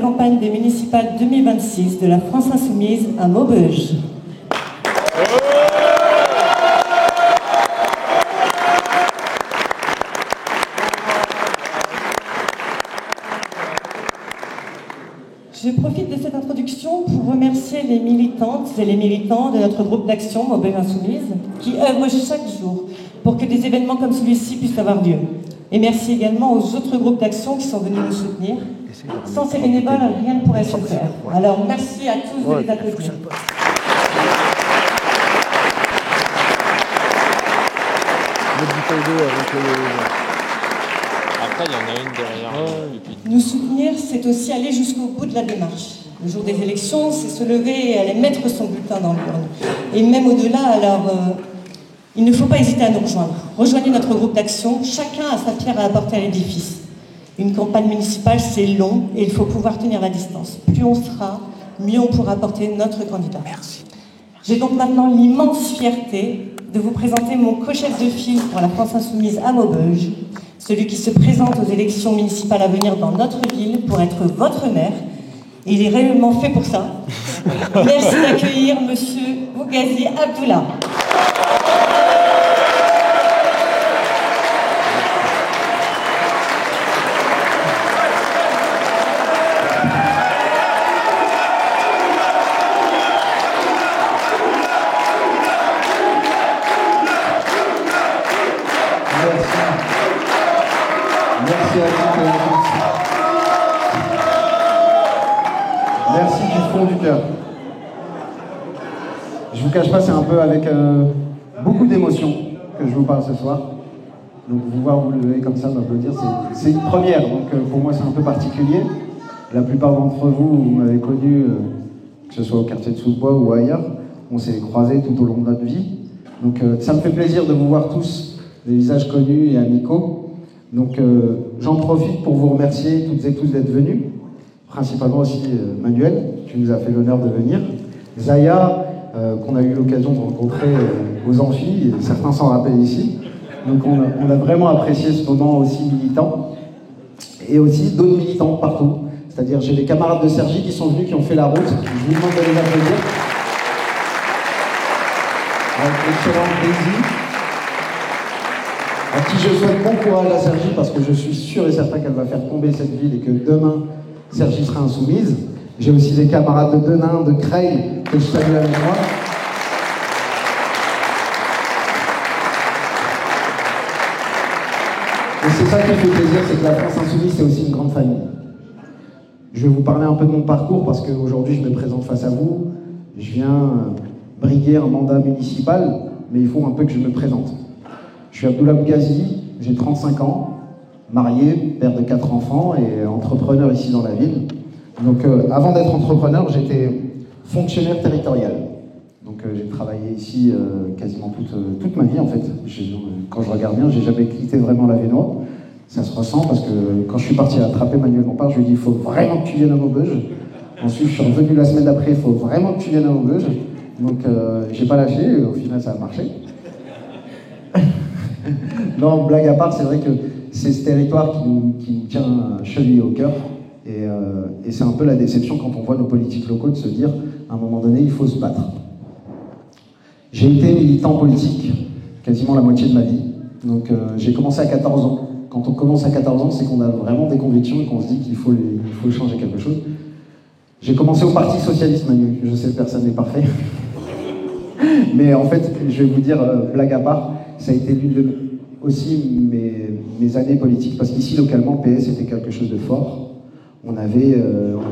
campagne des municipales 2026 de la France Insoumise à Maubeuge. Je profite de cette introduction pour remercier les militantes et les militants de notre groupe d'action Maubeuge Insoumise qui œuvrent chaque jour pour que des événements comme celui-ci puissent avoir lieu. Et merci également aux autres groupes d'action qui sont venus nous soutenir. Sans ces bénévoles, rien ne pourrait se faire. Alors merci à tous de les applaudir. Après, il y en a une derrière. Nous soutenir, c'est aussi aller jusqu'au bout de la démarche. Le jour des élections, c'est se lever et aller mettre son bulletin dans l'urne. Et même au-delà, alors, il ne faut pas hésiter à nous rejoindre. Rejoignez notre groupe d'action, chacun a sa pierre à apporter à l'édifice. Une campagne municipale, c'est long et il faut pouvoir tenir la distance. Plus on sera, mieux on pourra apporter notre candidat. Merci. J'ai donc maintenant l'immense fierté de vous présenter mon co-chef de file pour la France Insoumise à Maubeuge, celui qui se présente aux élections municipales à venir dans notre ville pour être votre maire. Et il est réellement fait pour ça. Merci d'accueillir Monsieur Bougazi Abdullah. Merci à tous. Merci du fond du cœur. Je vous cache pas, c'est un peu avec beaucoup d'émotion que je vous parle ce soir. Donc vous voir vous lever comme ça, m'applaudir, c'est une première. Donc pour moi c'est un peu particulier. La plupart d'entre vous, vous m'avez connu, que ce soit au quartier de Sous-Bois ou ailleurs. On s'est croisés tout au long de notre vie. Donc ça me fait plaisir de vous voir tous, des visages connus et amicaux. Donc j'en profite pour vous remercier toutes et tous d'être venus, principalement aussi Manuel, qui nous a fait l'honneur de venir, Zaya, qu'on a eu l'occasion de rencontrer aux amphis, et certains s'en rappellent ici. Donc on a vraiment apprécié ce moment aussi militant, et aussi d'autres militants partout. C'est-à-dire j'ai des camarades de Cergy qui sont venus, qui ont fait la route, je vous demande de les applaudir. Avec l'excellent Daisy, à qui je souhaite bon courage à Cergy, parce que je suis sûr et certain qu'elle va faire tomber cette ville et que demain, Cergy sera insoumise. J'ai aussi des camarades de Denain, de Creil, que je salue avec moi. Et c'est ça qui me fait plaisir, c'est que la France insoumise, c'est aussi une grande famille. Je vais vous parler un peu de mon parcours, parce qu'aujourd'hui, je me présente face à vous. Je viens briguer un mandat municipal, mais il faut un peu que je me présente. Je suis Abdullah Bougazi, j'ai 35 ans, marié, père de 4 enfants et entrepreneur ici dans la ville. Donc avant d'être entrepreneur, j'étais fonctionnaire territorial. Donc j'ai travaillé ici quasiment toute ma vie en fait. Quand je regarde bien, j'ai jamais quitté vraiment la Vénois. Ça se ressent parce que quand je suis parti attraper Manuel Bompard, je lui ai dit il faut vraiment que tu viennes à Maubeuge. Ensuite je suis revenu la semaine d'après, il faut vraiment que tu viennes à Maubeuge. Donc j'ai pas lâché, au final ça a marché. Non, blague à part, c'est vrai que c'est ce territoire qui nous tient chevillés au cœur. Et c'est un peu la déception quand on voit nos politiques locaux de se dire, à un moment donné, il faut se battre. J'ai été militant politique quasiment la moitié de ma vie. Donc j'ai commencé à 14 ans. Quand on commence à 14 ans, c'est qu'on a vraiment des convictions et qu'on se dit qu'il faut changer quelque chose. J'ai commencé au Parti Socialiste, Manu. Je sais que personne n'est parfait. Mais en fait, je vais vous dire, blague à part, ça a été l'une de aussi mes années politiques, parce qu'ici, localement, PS était quelque chose de fort. On avait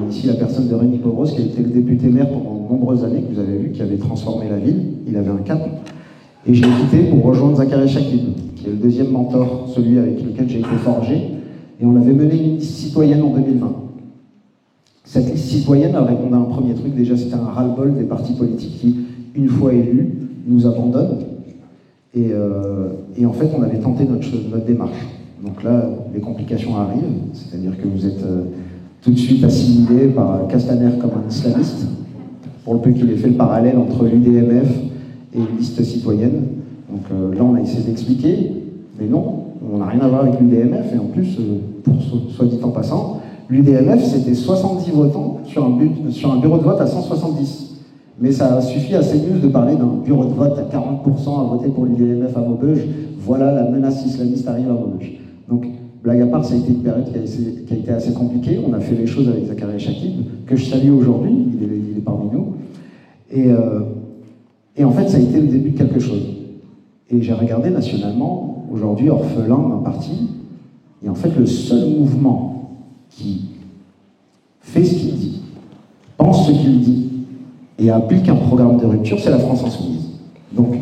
ici la personne de Rémi Pobros, qui a été le député maire pendant de nombreuses années, que vous avez vu, qui avait transformé la ville. Il avait un cap. Et j'ai quitté pour rejoindre Zakaria Chakib, qui est le deuxième mentor, celui avec lequel j'ai été forgé. Et on avait mené une liste citoyenne en 2020. Cette liste citoyenne a répondu à un premier truc. Déjà, c'était un ras-le-bol des partis politiques qui, une fois élus, nous abandonnent. Et en fait, on avait tenté notre démarche. Donc là, les complications arrivent, c'est-à-dire que vous êtes tout de suite assimilé par Castaner comme un islamiste, pour le peu qu'il ait fait le parallèle entre l'UDMF et une liste citoyenne. Donc là, on a essayé d'expliquer, mais non, on n'a rien à voir avec l'UDMF, et en plus, soit dit en passant, L'UDMF, c'était 70 votants sur un bureau de vote à 170. Mais ça suffit à CNews de parler d'un bureau de vote à 40% à voter pour l'UDMF à Maubeuge. Voilà, la menace islamiste arrive à Maubeuge. Donc, blague à part, ça a été une période qui a été assez compliquée. On a fait les choses avec Zakaria Chakib, que je salue aujourd'hui, il est parmi nous. Et en fait, ça a été le début de quelque chose. Et j'ai regardé nationalement, aujourd'hui orphelin d'un parti, et en fait, le seul mouvement qui fait ce qu'il dit, pense ce qu'il dit, et applique un programme de rupture, c'est la France Insoumise. Donc,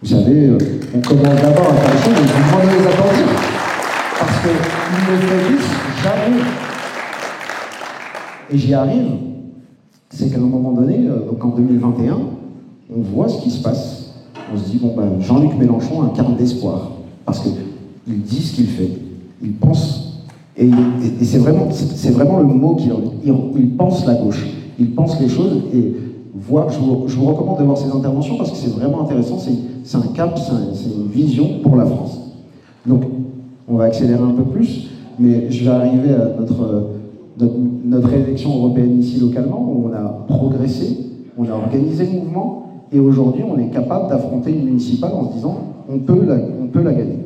vous savez, on commence d'abord à faire les choses, mais je vous demande de les applaudir. Parce qu'ils ne réussissent jamais. Et j'y arrive, c'est qu'à un moment donné, donc en 2021, on voit ce qui se passe. On se dit, bon ben, Jean-Luc Mélenchon incarne l'espoir. Parce qu'il dit ce qu'il fait, il pense. Et c'est vraiment le mot il pense la gauche. Il pense les choses et je vous recommande de voir ses interventions parce que c'est vraiment intéressant. C'est un cap, c'est une vision pour la France. Donc, on va accélérer un peu plus, mais je vais arriver à notre élection européenne ici localement, où on a progressé, on a organisé le mouvement, et aujourd'hui on est capable d'affronter une municipale en se disant on peut la gagner.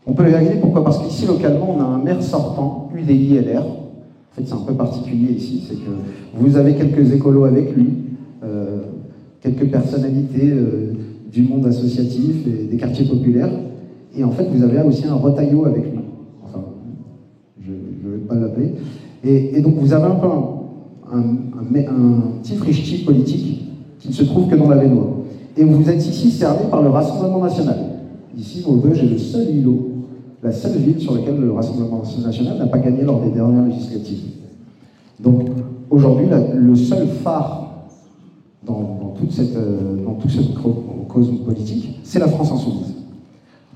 On peut la gagner, pourquoi? Parce qu'ici localement on a un maire sortant, UDI-LR. En fait c'est un peu particulier ici, c'est que vous avez quelques écolos avec lui, quelques personnalités du monde associatif et des quartiers populaires, et en fait vous avez aussi un retaillot avec lui. Enfin, je ne vais pas l'appeler. Et donc vous avez un peu un petit frichti politique qui ne se trouve que dans la Vénois. Et vous êtes ici cerné par le Rassemblement National. Ici, Maubeuge est le seul îlot, la seule ville sur laquelle le Rassemblement National n'a pas gagné lors des dernières législatives. Donc aujourd'hui, le seul phare dans toute cette cause politique, c'est la France Insoumise.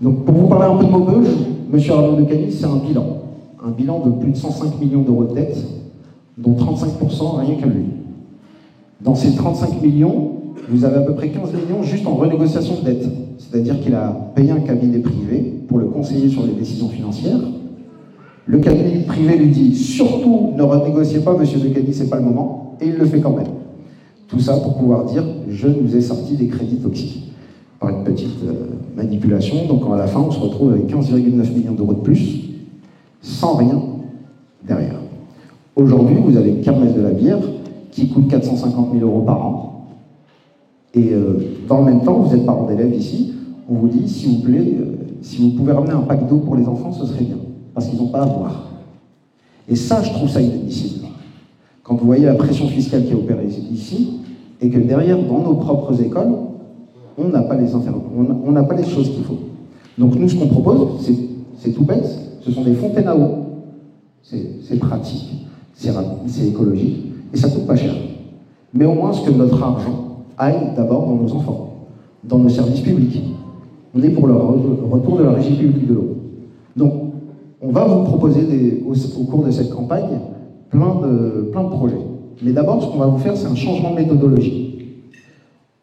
Donc pour vous parler un peu de Maubeuge, M. Arnaud de Cagny, c'est un bilan de plus de 105 millions d'euros de dettes, dont 35% rien qu'à lui. Dans ces 35 millions, vous avez à peu près 15 millions juste en renégociation de dette. C'est-à-dire qu'il a payé un cabinet privé pour le conseiller sur les décisions financières. Le cabinet privé lui dit « Surtout, ne renégociez pas, monsieur de Cagny, c'est pas le moment », et il le fait quand même. Tout ça pour pouvoir dire « Je nous ai sorti des crédits toxiques » par une petite manipulation. Donc à la fin, on se retrouve avec 15,9 millions d'euros de plus, sans rien derrière. Aujourd'hui, vous avez une kermesse de la bière qui coûte 450 000 euros par an. Et dans le même temps, vous êtes parents d'élèves ici, on vous dit, s'il vous plaît, si vous pouvez ramener un pack d'eau pour les enfants, ce serait bien, parce qu'ils n'ont pas à boire. Et ça, je trouve ça inadmissible. Quand vous voyez la pression fiscale qui est opérée ici, et que derrière, dans nos propres écoles, on n'a pas les choses qu'il faut. Donc nous, ce qu'on propose, c'est tout bête, ce sont des fontaines à eau. C'est pratique, c'est écologique, et ça coûte pas cher. Mais au moins, ce que notre argent aille d'abord dans nos enfants, dans nos services publics. On est pour le retour de la régie publique de l'eau. Donc, on va vous proposer au cours de cette campagne plein de projets. Mais d'abord, ce qu'on va vous faire, c'est un changement de méthodologie.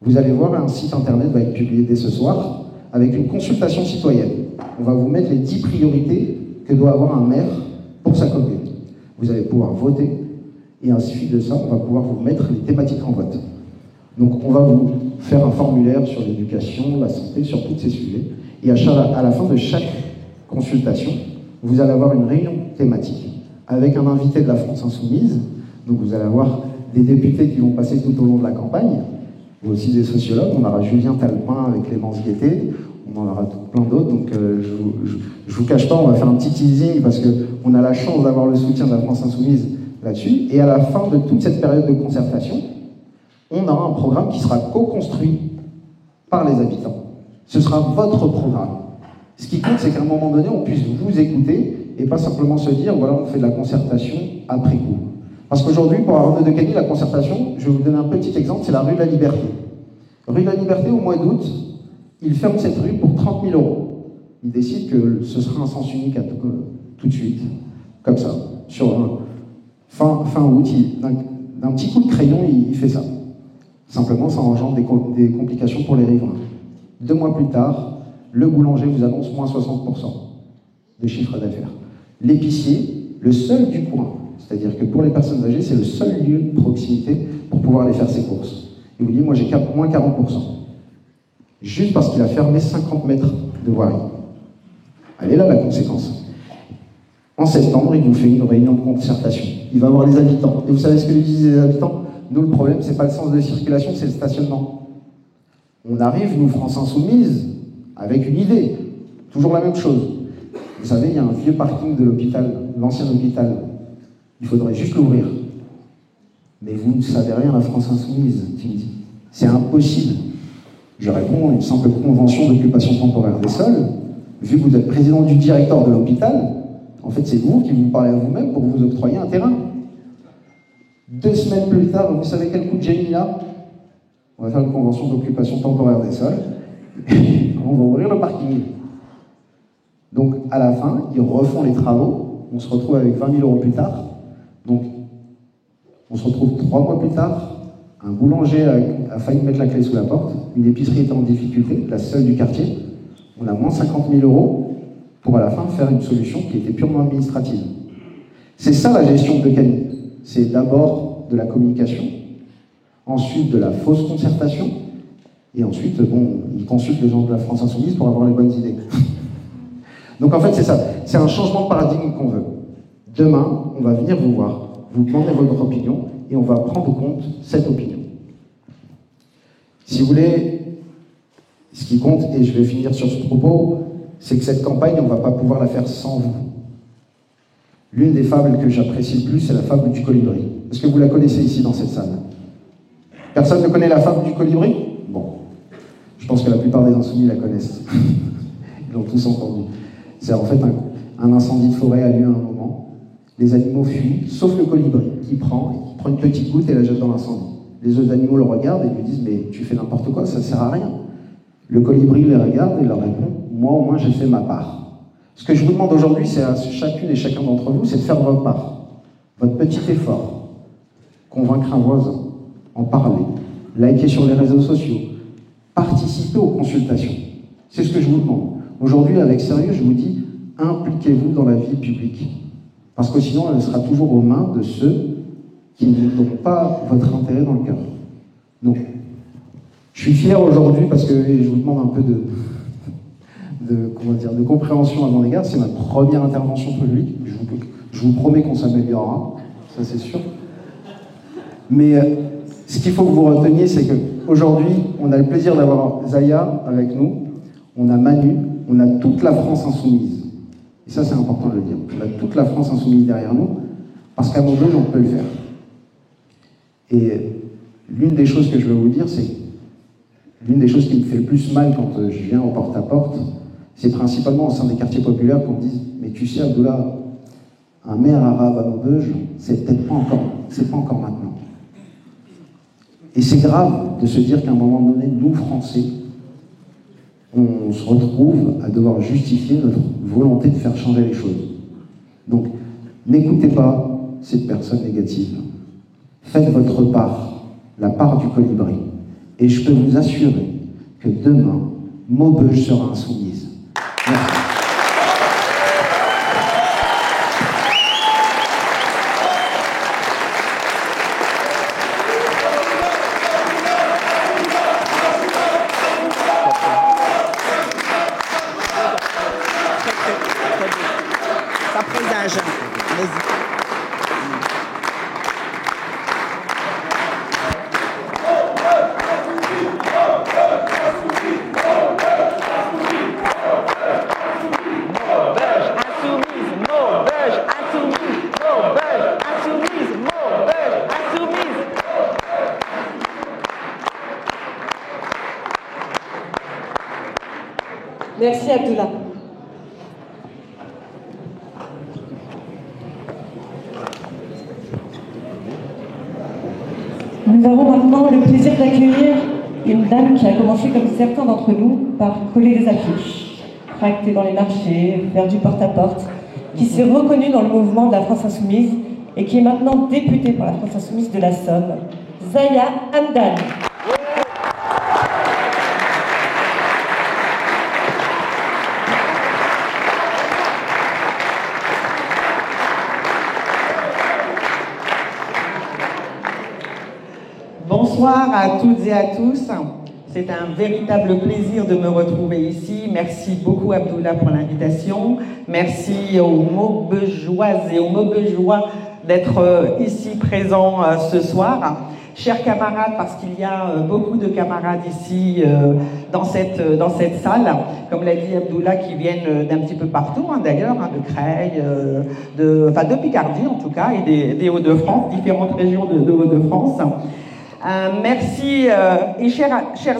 Vous allez voir, un site internet va être publié dès ce soir, avec une consultation citoyenne. On va vous mettre les 10 priorités que doit avoir un maire pour sa commune. Vous allez pouvoir voter, et ainsi de ça, on va pouvoir vous mettre les thématiques en vote. Donc on va vous faire un formulaire sur l'éducation, la santé, sur tous ces sujets. Et à la fin de chaque consultation, vous allez avoir une réunion thématique avec un invité de la France Insoumise. Donc vous allez avoir des députés qui vont passer tout au long de la campagne, mais aussi des sociologues. On aura Julien Talpin avec Clémence Guettet, on en aura plein d'autres. Donc je vous cache pas, on va faire un petit teasing parce qu'on a la chance d'avoir le soutien de la France Insoumise là-dessus. Et à la fin de toute cette période de concertation, on aura un programme qui sera co-construit par les habitants. Ce sera votre programme. Ce qui compte, c'est qu'à un moment donné, on puisse vous écouter et pas simplement se dire, voilà, on fait de la concertation après coup. Parce qu'aujourd'hui, pour Arnaud de Cagny, la concertation, je vais vous donner un petit exemple, c'est la rue de la Liberté. Rue de la Liberté, au mois d'août, il ferme cette rue pour 30 000 euros. Il décide que ce sera un sens unique tout de suite, comme ça, sur fin août, d'un petit coup de crayon, il fait ça. Simplement, ça engendre des complications pour les riverains. 2 mois plus tard, le boulanger vous annonce moins 60% de chiffre d'affaires. L'épicier, le seul du coin, C'est-à-dire que pour les personnes âgées, c'est le seul lieu de proximité pour pouvoir aller faire ses courses. Il vous dit, moi j'ai moins 40%. Juste parce qu'il a fermé 50 mètres de voirie. Elle est là la conséquence. En septembre, il vous fait une réunion de concertation. Il va voir les habitants. Et vous savez ce que lui disent les habitants? Nous, le problème, c'est pas le sens de circulation, c'est le stationnement. On arrive, nous, France Insoumise, avec une idée. Toujours la même chose. Vous savez, il y a un vieux parking de l'hôpital, l'ancien hôpital. Il faudrait juste l'ouvrir. Mais vous ne savez rien, la France Insoumise, qui me dit. C'est impossible. Je réponds, une simple convention d'occupation temporaire des sols. Vu que vous êtes président du directeur de l'hôpital, en fait, c'est vous qui vous parlez à vous-même pour vous octroyer un terrain. 2 semaines plus tard, vous savez quel coup de génie là? On va faire une convention d'occupation temporaire des sols. On va ouvrir le parking. Donc, à la fin, ils refont les travaux. On se retrouve avec 20 000 € plus tard. Donc, on se retrouve 3 mois plus tard. Un boulanger a failli mettre la clé sous la porte. Une épicerie était en difficulté, la seule du quartier. On a moins 50 000 € pour à la fin faire une solution qui était purement administrative. C'est ça la gestion de Camille. C'est d'abord de la communication, ensuite de la fausse concertation, et ensuite, bon, il consulte les gens de la France Insoumise pour avoir les bonnes idées. Donc en fait, c'est ça. C'est un changement de paradigme qu'on veut. Demain, on va venir vous voir, vous demander votre opinion, et on va prendre en compte cette opinion. Si vous voulez, ce qui compte, et je vais finir sur ce propos, c'est que cette campagne, on ne va pas pouvoir la faire sans vous. L'une des fables que j'apprécie le plus, c'est la fable du colibri. Est-ce que vous la connaissez ici dans cette salle? Personne ne connaît la fable du colibri? Bon. Je pense que la plupart des insoumis la connaissent. Ils l'ont tous entendu. C'est en fait un incendie de forêt a lieu à un moment. Les animaux fuient, sauf le colibri, qui prend une petite goutte et la jette dans l'incendie. Les autres animaux le regardent et lui disent « Mais tu fais n'importe quoi, ça ne sert à rien ». Le colibri les regarde et leur répond « Moi, au moins, j'ai fait ma part ». Ce que je vous demande aujourd'hui, c'est à chacune et chacun d'entre vous, c'est de faire votre part, votre petit effort. Convaincre un voisin, en parler, liker sur les réseaux sociaux, participer aux consultations. C'est ce que je vous demande. Aujourd'hui, avec sérieux, je vous dis, impliquez-vous dans la vie publique. Parce que sinon, elle sera toujours aux mains de ceux qui n'ont pas votre intérêt dans le cœur. Donc, je suis fier aujourd'hui parce que je vous demande un peu de compréhension à mon égard. C'est ma première intervention publique. Je vous promets qu'on s'améliorera, ça c'est sûr. Mais ce qu'il faut que vous reteniez, c'est qu'aujourd'hui, on a le plaisir d'avoir Zaya avec nous, on a Manu, on a toute la France insoumise. Et ça, c'est important de le dire. On a toute la France insoumise derrière nous, parce qu'à Maubeuge, on peut le faire. Et l'une des choses que je veux vous dire, c'est l'une des choses qui me fait le plus mal quand je viens au porte-à-porte, c'est principalement au sein des quartiers populaires qu'on me dise « Mais tu sais, Abdullah, un maire arabe à Maubeuge, c'est peut-être pas encore maintenant. » Et c'est grave de se dire qu'à un moment donné, nous, Français, on se retrouve à devoir justifier notre volonté de faire changer les choses. Donc, n'écoutez pas ces personnes négatives. Faites votre part, la part du colibri. Et je peux vous assurer que demain, Maubeuge sera insoumise. Merci. Ça présage. Vas-y. Merci Abdullah. Nous avons maintenant le plaisir d'accueillir une dame qui a commencé, comme certains d'entre nous, par coller des affiches, tracter dans les marchés, faire du porte-à-porte, qui s'est reconnue dans le mouvement de la France Insoumise et qui est maintenant députée pour la France Insoumise de la Somme, Zaya Hamdan. Bonsoir à toutes et à tous. C'est un véritable plaisir de me retrouver ici. Merci beaucoup Abdullah pour l'invitation. Merci aux Maubeugeoises et aux Maubeugeois d'être ici présents ce soir. Chers camarades, parce qu'il y a beaucoup de camarades ici dans cette salle, comme l'a dit Abdullah, qui viennent d'un petit peu partout, d'ailleurs, de Creil, de Picardie en tout cas, et des Hauts-de-France, différentes régions de Hauts-de-France. Merci et chers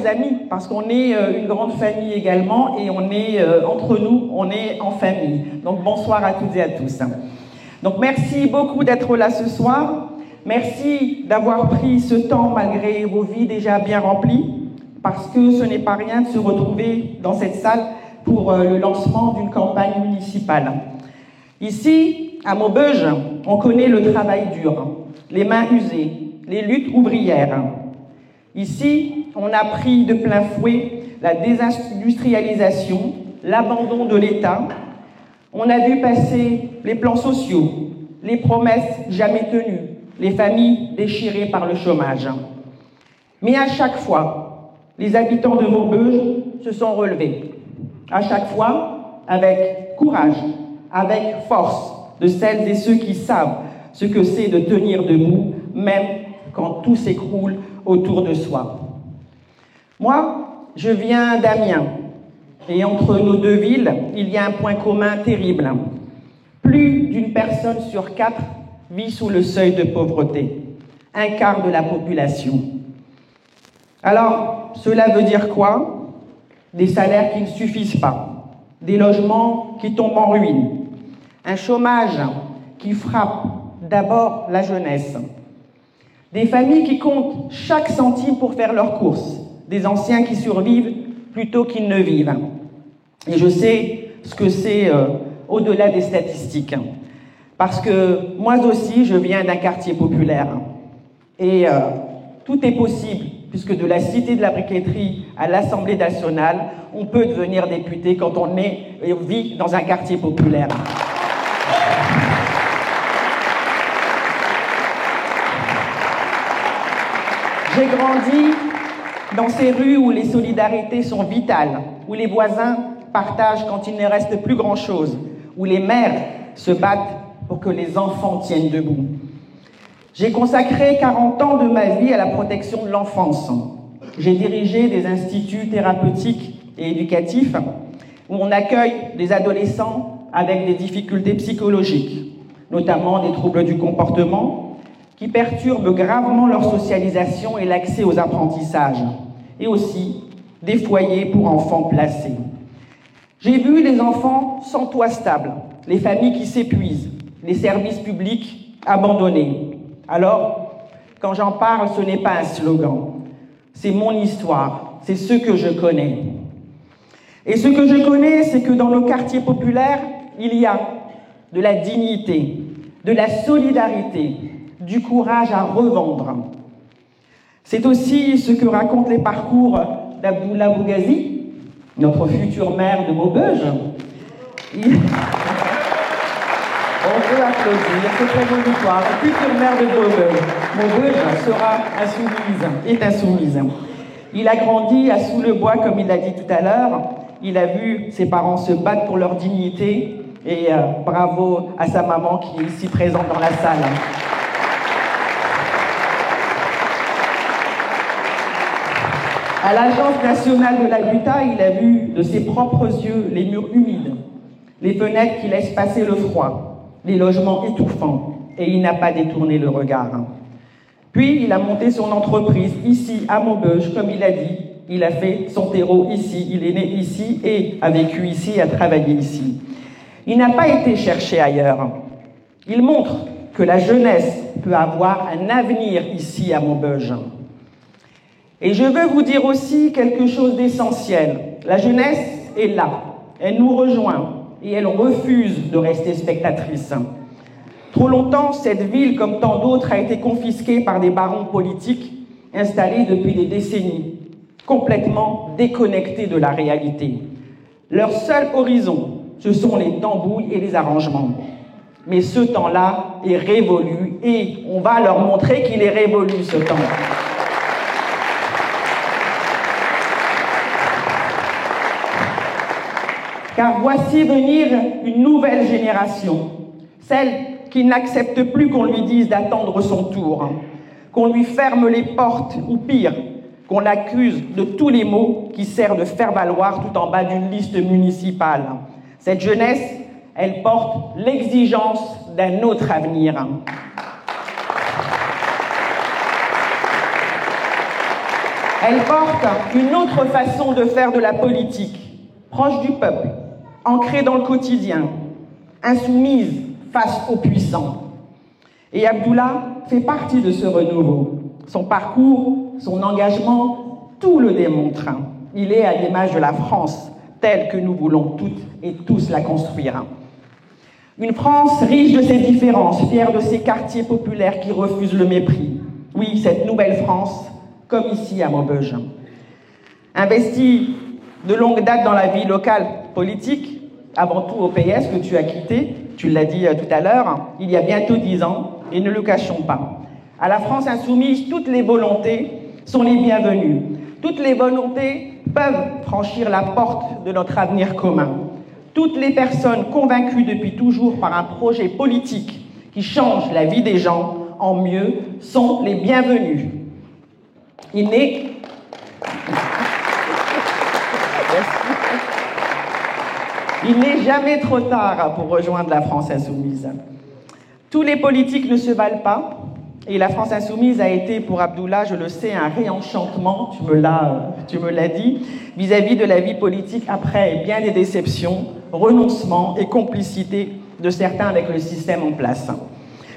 amis, parce qu'on est une grande famille également, et on est entre nous, on est en famille. Donc bonsoir à toutes et à tous. Donc merci beaucoup d'être là ce soir. Merci d'avoir pris ce temps malgré vos vies déjà bien remplies, parce que ce n'est pas rien de se retrouver dans cette salle pour le lancement d'une campagne municipale. Ici, à Maubeuge, on connaît le travail dur, les mains usées, les luttes ouvrières. Ici, on a pris de plein fouet la désindustrialisation, l'abandon de l'État. On a vu passer les plans sociaux, les promesses jamais tenues, les familles déchirées par le chômage. Mais à chaque fois, les habitants de Maubeuge se sont relevés. À chaque fois, avec courage, avec force de celles et ceux qui savent ce que c'est de tenir debout, même quand tout s'écroule autour de soi. Moi, je viens d'Amiens, et entre nos deux villes, il y a un point commun terrible. Plus d'une personne sur 4 vit sous le seuil de pauvreté, un quart de la population. Alors, cela veut dire quoi? Des salaires qui ne suffisent pas, des logements qui tombent en ruine, un chômage qui frappe d'abord la jeunesse, des familles qui comptent chaque centime pour faire leurs courses, des anciens qui survivent plutôt qu'ils ne vivent. Et je sais ce que c'est au-delà des statistiques. Parce que moi aussi, je viens d'un quartier populaire. Et tout est possible, puisque de la Cité de la Briqueterie à l'Assemblée nationale, on peut devenir député quand on vit dans un quartier populaire. J'ai grandi dans ces rues où les solidarités sont vitales, où les voisins partagent quand il ne reste plus grand-chose, où les mères se battent pour que les enfants tiennent debout. J'ai consacré 40 ans de ma vie à la protection de l'enfance. J'ai dirigé des instituts thérapeutiques et éducatifs où on accueille des adolescents avec des difficultés psychologiques, notamment des troubles du comportement, qui perturbent gravement leur socialisation et l'accès aux apprentissages, et aussi des foyers pour enfants placés. J'ai vu les enfants sans toit stable, les familles qui s'épuisent, les services publics abandonnés. Alors, quand j'en parle, ce n'est pas un slogan. C'est mon histoire, c'est ce que je connais. Et ce que je connais, c'est que dans nos quartiers populaires, il y a de la dignité, de la solidarité, du courage à revendre. C'est aussi ce que racontent les parcours d'Abdullah Bougazi, notre futur maire de Maubeuge. On peut applaudir, c'est très bonne victoire. Futur maire de Maubeuge. Maubeuge sera est insoumise. Il a grandi à Sous-le-Bois, comme il l'a dit tout à l'heure. Il a vu ses parents se battre pour leur dignité. Et bravo à sa maman qui est ici présente dans la salle. À l'Agence nationale de l'habitat, il a vu de ses propres yeux les murs humides, les fenêtres qui laissent passer le froid, les logements étouffants, et il n'a pas détourné le regard. Puis, il a monté son entreprise ici, à Maubeuge, comme il a dit. Il a fait son terreau ici, il est né ici et a vécu ici et a travaillé ici. Il n'a pas été cherché ailleurs. Il montre que la jeunesse peut avoir un avenir ici, à Maubeuge. Et je veux vous dire aussi quelque chose d'essentiel. La jeunesse est là, elle nous rejoint et elle refuse de rester spectatrice. Trop longtemps, cette ville, comme tant d'autres, a été confisquée par des barons politiques installés depuis des décennies, complètement déconnectés de la réalité. Leur seul horizon, ce sont les tambouilles et les arrangements. Mais ce temps-là est révolu et on va leur montrer qu'il est révolu, ce temps. Car voici venir une nouvelle génération, celle qui n'accepte plus qu'on lui dise d'attendre son tour, qu'on lui ferme les portes, ou pire, qu'on l'accuse de tous les maux qui servent de faire-valoir tout en bas d'une liste municipale. Cette jeunesse, elle porte l'exigence d'un autre avenir. Elle porte une autre façon de faire de la politique, proche du peuple, ancrée dans le quotidien, insoumise face aux puissants. Et Abdullah fait partie de ce renouveau. Son parcours, son engagement, tout le démontre. Il est à l'image de la France, telle que nous voulons toutes et tous la construire. Une France riche de ses différences, fière de ses quartiers populaires qui refusent le mépris. Oui, cette nouvelle France, comme ici à Maubeuge. Investie de longue date dans la vie locale politique, avant tout au PS que tu as quitté, tu l'as dit tout à l'heure, il y a bientôt 10 ans, et ne le cachons pas. À la France insoumise, toutes les volontés sont les bienvenues. Toutes les volontés peuvent franchir la porte de notre avenir commun. Toutes les personnes convaincues depuis toujours par un projet politique qui change la vie des gens en mieux sont les bienvenues. Il n'est jamais trop tard pour rejoindre la France insoumise. Tous les politiques ne se valent pas, et la France insoumise a été pour Abdullah, je le sais, un réenchantement, tu me l'as dit, vis-à-vis de la vie politique après bien des déceptions, renoncements et complicité de certains avec le système en place.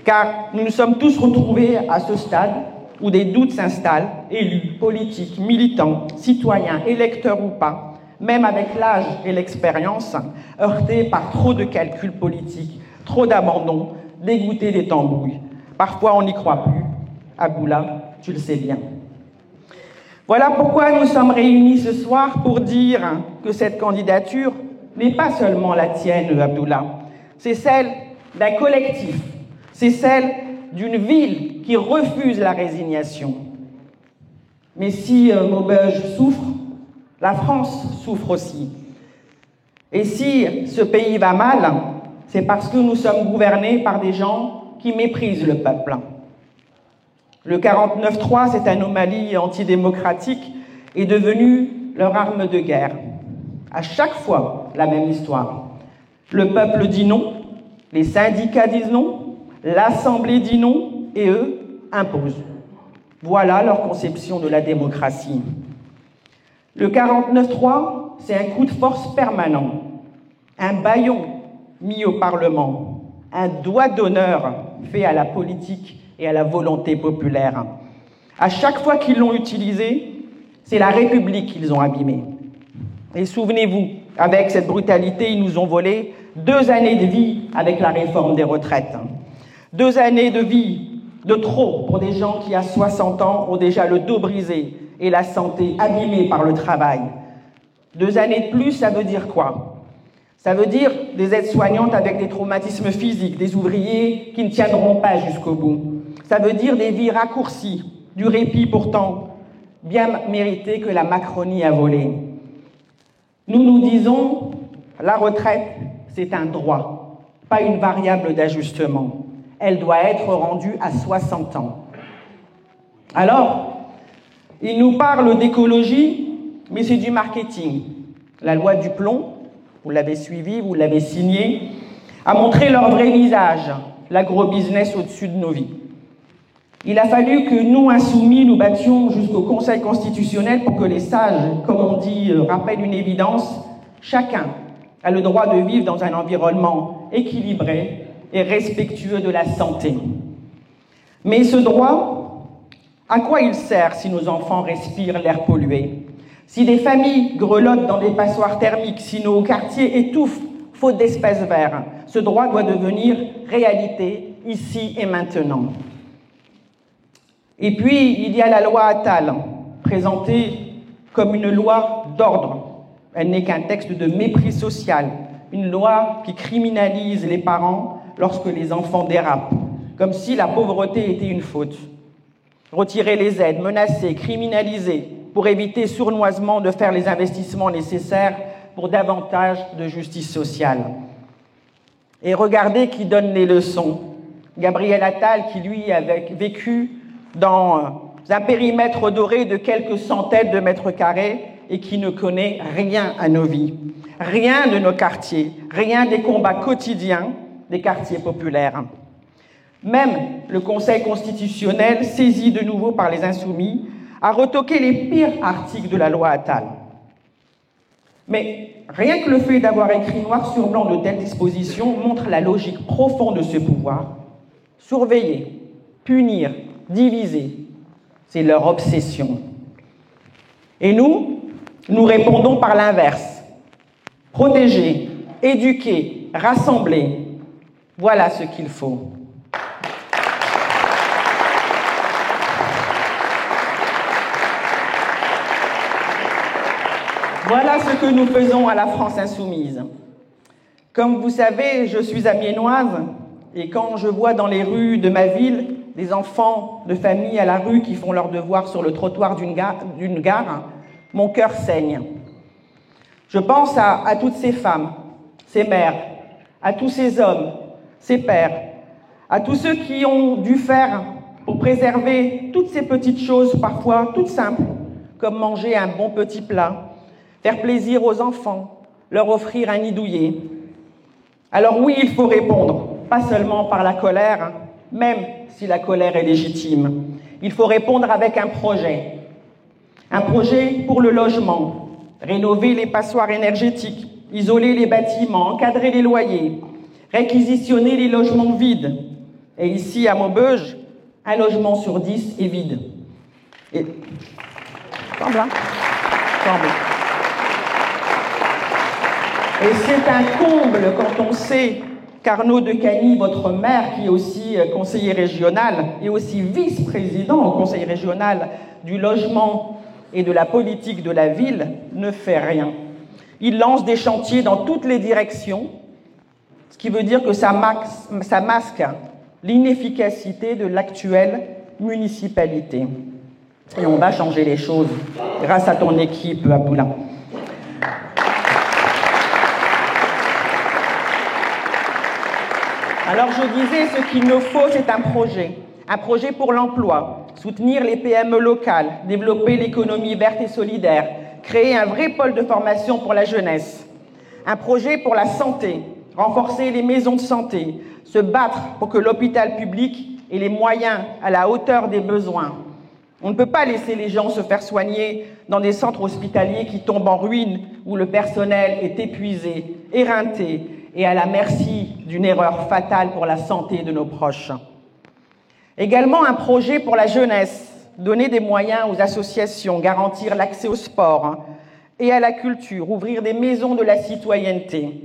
Car nous nous sommes tous retrouvés à ce stade où des doutes s'installent, élus, politiques, militants, citoyens, électeurs ou pas, même avec l'âge et l'expérience, heurtés par trop de calculs politiques, trop d'abandon, dégoûtés des tambouilles. Parfois, on n'y croit plus. Abdullah, tu le sais bien. Voilà pourquoi nous sommes réunis ce soir pour dire que cette candidature n'est pas seulement la tienne, Abdullah. C'est celle d'un collectif. C'est celle d'une ville qui refuse la résignation. Mais si Maubeuge souffre, la France souffre aussi. Et si ce pays va mal, c'est parce que nous sommes gouvernés par des gens qui méprisent le peuple. Le 49-3, cette anomalie antidémocratique, est devenue leur arme de guerre. À chaque fois, la même histoire. Le peuple dit non, les syndicats disent non, l'Assemblée dit non, et eux imposent. Voilà leur conception de la démocratie. Le 49-3, c'est un coup de force permanent, un bâillon mis au Parlement, un doigt d'honneur fait à la politique et à la volonté populaire. À chaque fois qu'ils l'ont utilisé, c'est la République qu'ils ont abîmée. Et souvenez-vous, avec cette brutalité, ils nous ont volé 2 années de vie avec la réforme des retraites. 2 années de vie de trop pour des gens qui, à 60 ans, ont déjà le dos brisé et la santé abîmée par le travail. 2 années de plus, ça veut dire quoi ? Ça veut dire des aides-soignantes avec des traumatismes physiques, des ouvriers qui ne tiendront pas jusqu'au bout. Ça veut dire des vies raccourcies, du répit pourtant bien mérité que la Macronie a volé. Nous nous disons, la retraite, c'est un droit, pas une variable d'ajustement. Elle doit être rendue à 60 ans. Alors, ils nous parlent d'écologie, mais c'est du marketing. La loi du plomb, vous l'avez suivi, vous l'avez signé, a montré leur vrai visage, l'agro-business au-dessus de nos vies. Il a fallu que nous, insoumis, nous battions jusqu'au Conseil constitutionnel pour que les sages, comme on dit, rappellent une évidence. Chacun a le droit de vivre dans un environnement équilibré et respectueux de la santé. Mais ce droit, à quoi il sert si nos enfants respirent l'air pollué ? Si des familles grelottent dans des passoires thermiques, si nos quartiers étouffent faute d'espaces verts, ce droit doit devenir réalité ici et maintenant. Et puis, il y a la loi Attal, présentée comme une loi d'ordre. Elle n'est qu'un texte de mépris social, une loi qui criminalise les parents lorsque les enfants dérapent, comme si la pauvreté était une faute. Retirer les aides, menacer, criminaliser, pour éviter sournoisement de faire les investissements nécessaires pour davantage de justice sociale. Et regardez qui donne les leçons. Gabriel Attal, qui lui avait vécu dans un périmètre doré de quelques centaines de mètres carrés et qui ne connaît rien à nos vies, rien de nos quartiers, rien des combats quotidiens des quartiers populaires. Même le Conseil constitutionnel, saisi de nouveau par les Insoumis, a retoqué les pires articles de la loi Attal. Mais rien que le fait d'avoir écrit noir sur blanc de telles dispositions montre la logique profonde de ce pouvoir. Surveiller, punir, diviser, c'est leur obsession. Et nous répondons par l'inverse. Protéger, éduquer, rassembler, voilà ce qu'il faut. Voilà ce que nous faisons à la France insoumise. Comme vous savez, je suis amiénoise et quand je vois dans les rues de ma ville des enfants de famille à la rue qui font leurs devoirs sur le trottoir d'une gare, mon cœur saigne. Je pense à toutes ces femmes, ces mères, à tous ces hommes, ces pères, à tous ceux qui ont dû faire pour préserver toutes ces petites choses, parfois toutes simples, comme manger un bon petit plat, faire plaisir aux enfants, leur offrir un nid douillet. Alors oui, il faut répondre, pas seulement par la colère, même si la colère est légitime. Il faut répondre avec un projet pour le logement, rénover les passoires énergétiques, isoler les bâtiments, encadrer les loyers, réquisitionner les logements vides. Et ici, à Maubeuge, un logement sur 10 est vide. Et... semble, hein ? Semble. Et c'est un comble quand on sait qu'Arnaud Decany, votre maire, qui est aussi conseiller régional et aussi vice-président au conseil régional du logement et de la politique de la ville, ne fait rien. Il lance des chantiers dans toutes les directions, ce qui veut dire que ça masque l'inefficacité de l'actuelle municipalité. Et on va changer les choses grâce à ton équipe, Abdoula. Alors je disais, ce qu'il nous faut, c'est un projet pour l'emploi, soutenir les PME locales, développer l'économie verte et solidaire, créer un vrai pôle de formation pour la jeunesse, un projet pour la santé, renforcer les maisons de santé, se battre pour que l'hôpital public ait les moyens à la hauteur des besoins. On ne peut pas laisser les gens se faire soigner dans des centres hospitaliers qui tombent en ruine, où le personnel est épuisé, éreinté, et à la merci d'une erreur fatale pour la santé de nos proches. Également un projet pour la jeunesse, donner des moyens aux associations, garantir l'accès au sport et à la culture, ouvrir des maisons de la citoyenneté.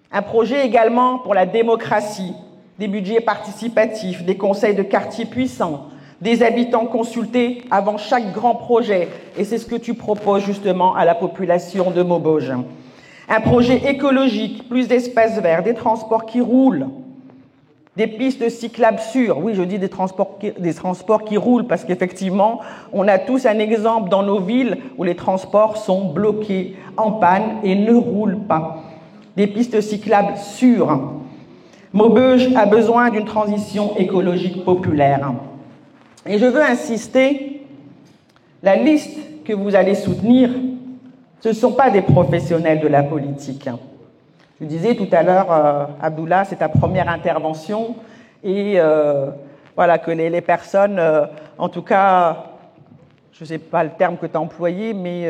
Un projet également pour la démocratie, des budgets participatifs, des conseils de quartier puissants, des habitants consultés avant chaque grand projet, et c'est ce que tu proposes justement à la population de Maubeuge. Un projet écologique, plus d'espaces verts, des transports qui roulent, des pistes cyclables sûres. Oui, je dis des transports qui roulent parce qu'effectivement, on a tous un exemple dans nos villes où les transports sont bloqués, en panne et ne roulent pas. Des pistes cyclables sûres. Maubeuge a besoin d'une transition écologique populaire. Et je veux insister, la liste que vous allez soutenir, ce ne sont pas des professionnels de la politique. Je disais tout à l'heure, Abdoula, c'est ta première intervention, et voilà, que les personnes, en tout cas, je ne sais pas le terme que tu as employé, mais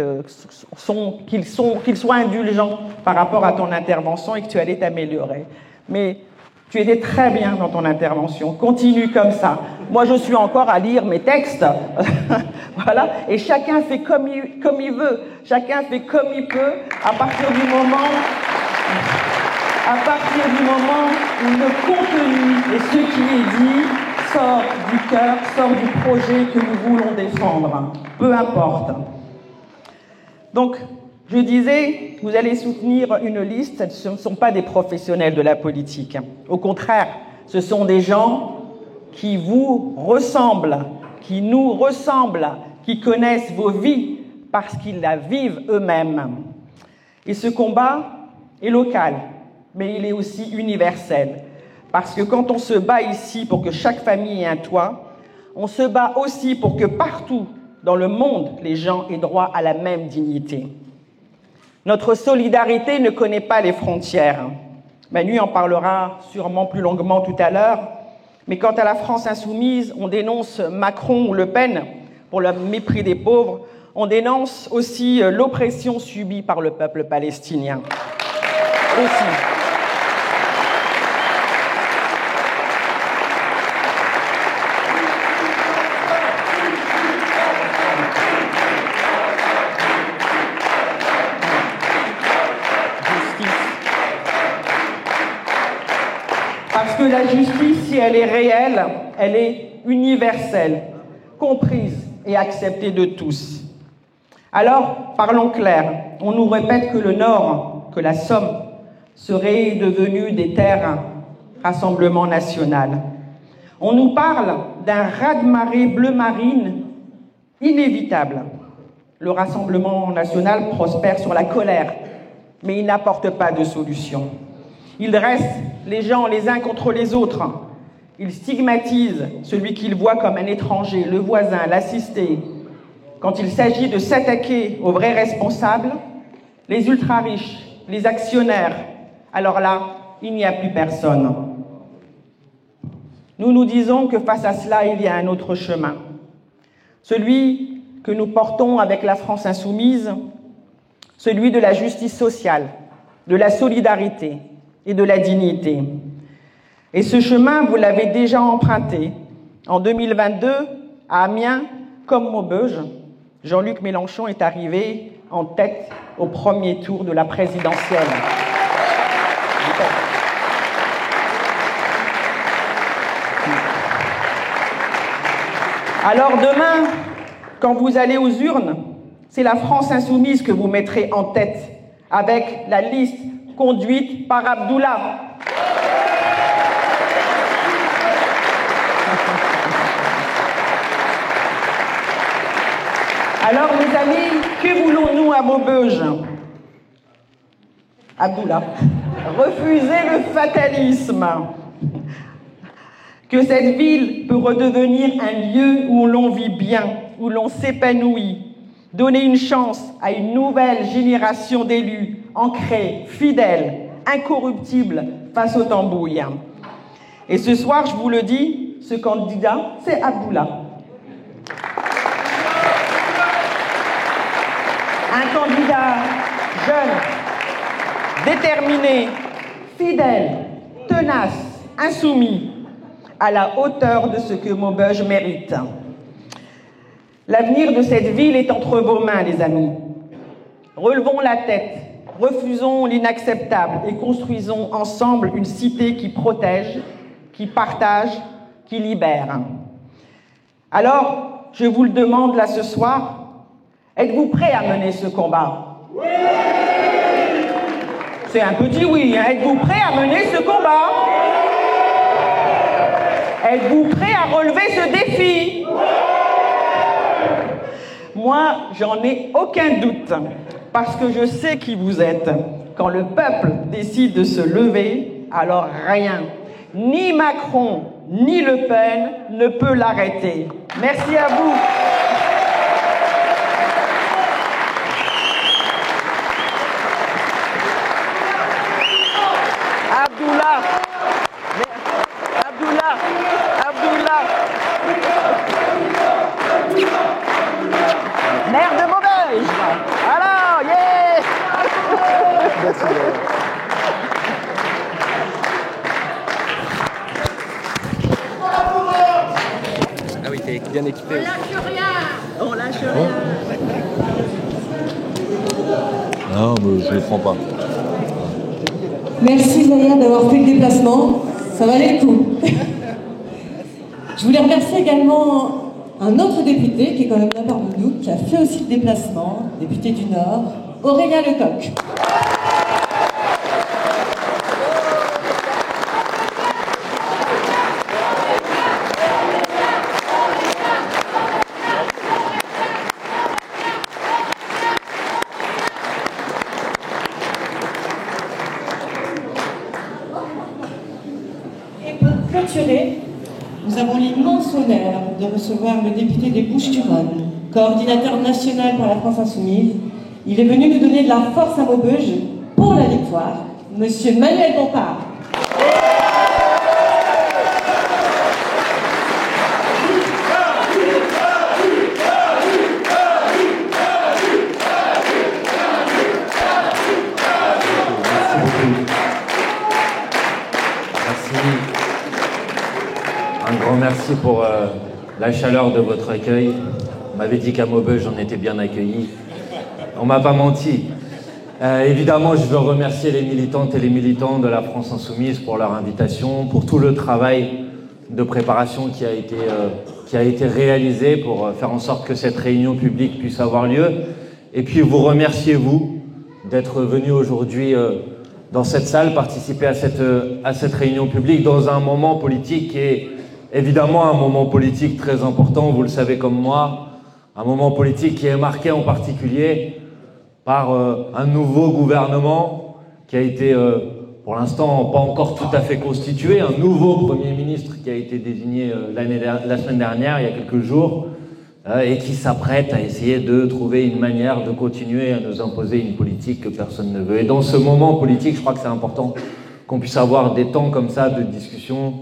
qu'ils soient indulgents par rapport à ton intervention et que tu allais t'améliorer. Mais tu étais très bien dans ton intervention. Continue comme ça. Moi, je suis encore à lire mes textes. Voilà. Et chacun fait comme il veut. Chacun fait comme il peut à partir du moment où le contenu et ce qui est dit sort du cœur, sort du projet que nous voulons défendre. Peu importe. Donc, je disais, vous allez soutenir une liste, ce ne sont pas des professionnels de la politique. Au contraire, ce sont des gens qui vous ressemblent, qui nous ressemblent, qui connaissent vos vies parce qu'ils la vivent eux-mêmes. Et ce combat est local, mais il est aussi universel. Parce que quand on se bat ici pour que chaque famille ait un toit, on se bat aussi pour que partout dans le monde, les gens aient droit à la même dignité. Notre solidarité ne connaît pas les frontières. Manu en parlera sûrement plus longuement tout à l'heure, mais quant à la France insoumise, on dénonce Macron ou Le Pen pour le mépris des pauvres, on dénonce aussi l'oppression subie par le peuple palestinien. Aussi. Parce que la justice, si elle est réelle, elle est universelle, comprise et acceptée de tous. Alors, parlons clair, on nous répète que le Nord, que la Somme, seraient devenues des terres Rassemblement national. On nous parle d'un raz-de-marée bleu marine inévitable. Le Rassemblement national prospère sur la colère, mais il n'apporte pas de solution. Il dresse les gens les uns contre les autres. Il stigmatise celui qu'il voit comme un étranger, le voisin, l'assisté. Quand il s'agit de s'attaquer aux vrais responsables, les ultra-riches, les actionnaires, alors là, il n'y a plus personne. Nous nous disons que face à cela, il y a un autre chemin. Celui que nous portons avec la France insoumise, celui de la justice sociale, de la solidarité et de la dignité. Et ce chemin, vous l'avez déjà emprunté. En 2022, à Amiens, comme Maubeuge, Jean-Luc Mélenchon est arrivé en tête au premier tour de la présidentielle. Alors demain, quand vous allez aux urnes, c'est la France insoumise que vous mettrez en tête avec la liste conduite par Abdullah. Alors, mes amis, que voulons-nous à Maubeuge? Abdullah, refusez le fatalisme. Que cette ville peut redevenir un lieu où l'on vit bien, où l'on s'épanouit. Donner une chance à une nouvelle génération d'élus ancrés, fidèles, incorruptibles face aux tambouilles. Et ce soir, je vous le dis, ce candidat, c'est Abdullah. Un candidat jeune, déterminé, fidèle, tenace, insoumis, à la hauteur de ce que Maubeuge mérite. L'avenir de cette ville est entre vos mains, les amis. Relevons la tête, refusons l'inacceptable et construisons ensemble une cité qui protège, qui partage, qui libère. Alors, je vous le demande là ce soir, êtes-vous prêts à mener ce combat? Oui! C'est un petit oui, hein? Êtes-vous prêts à mener ce combat? Êtes-vous prêts à relever ce défi? Moi, j'en ai aucun doute, parce que je sais qui vous êtes. Quand le peuple décide de se lever, alors rien, ni Macron, ni Le Pen ne peut l'arrêter. Merci à vous. Abdullah. Maire de Maubeuge. Alors, yeah. Ah oui, t'es bien équipé. On lâche rien. On lâche rien. Non, mais je ne le prends pas. Merci Zaya d'avoir fait le déplacement, ça valait le coup. Je voulais remercier également un autre député qui est quand même là parmi nous, qui a fait aussi le déplacement, député du Nord, Aurélien Lecoq. clôturer, nous avons l'immense honneur de recevoir le député des Bouches-du-Rhône, coordinateur national pour la France Insoumise. Il est venu nous donner de la force à Maubeuge pour la victoire, Monsieur Manuel Bompard. Un grand merci pour la chaleur de votre accueil. On m'avait dit qu'à Maubeuge, on était bien accueillis. On m'a pas menti. Évidemment, je veux remercier les militantes et les militants de la France Insoumise pour leur invitation, pour tout le travail de préparation qui a été réalisé pour faire en sorte que cette réunion publique puisse avoir lieu. Et puis vous remercier, vous, d'être venus aujourd'hui dans cette salle, participer à cette réunion publique dans un moment politique qui est évidemment un moment politique très important, vous le savez comme moi, un moment politique qui est marqué en particulier par un nouveau gouvernement qui a été, pour l'instant, pas encore tout à fait constitué, un nouveau Premier ministre qui a été désigné la semaine dernière, il y a quelques jours, et qui s'apprête à essayer de trouver une manière de continuer à nous imposer une politique que personne ne veut. Et dans ce moment politique, je crois que c'est important qu'on puisse avoir des temps comme ça de discussion,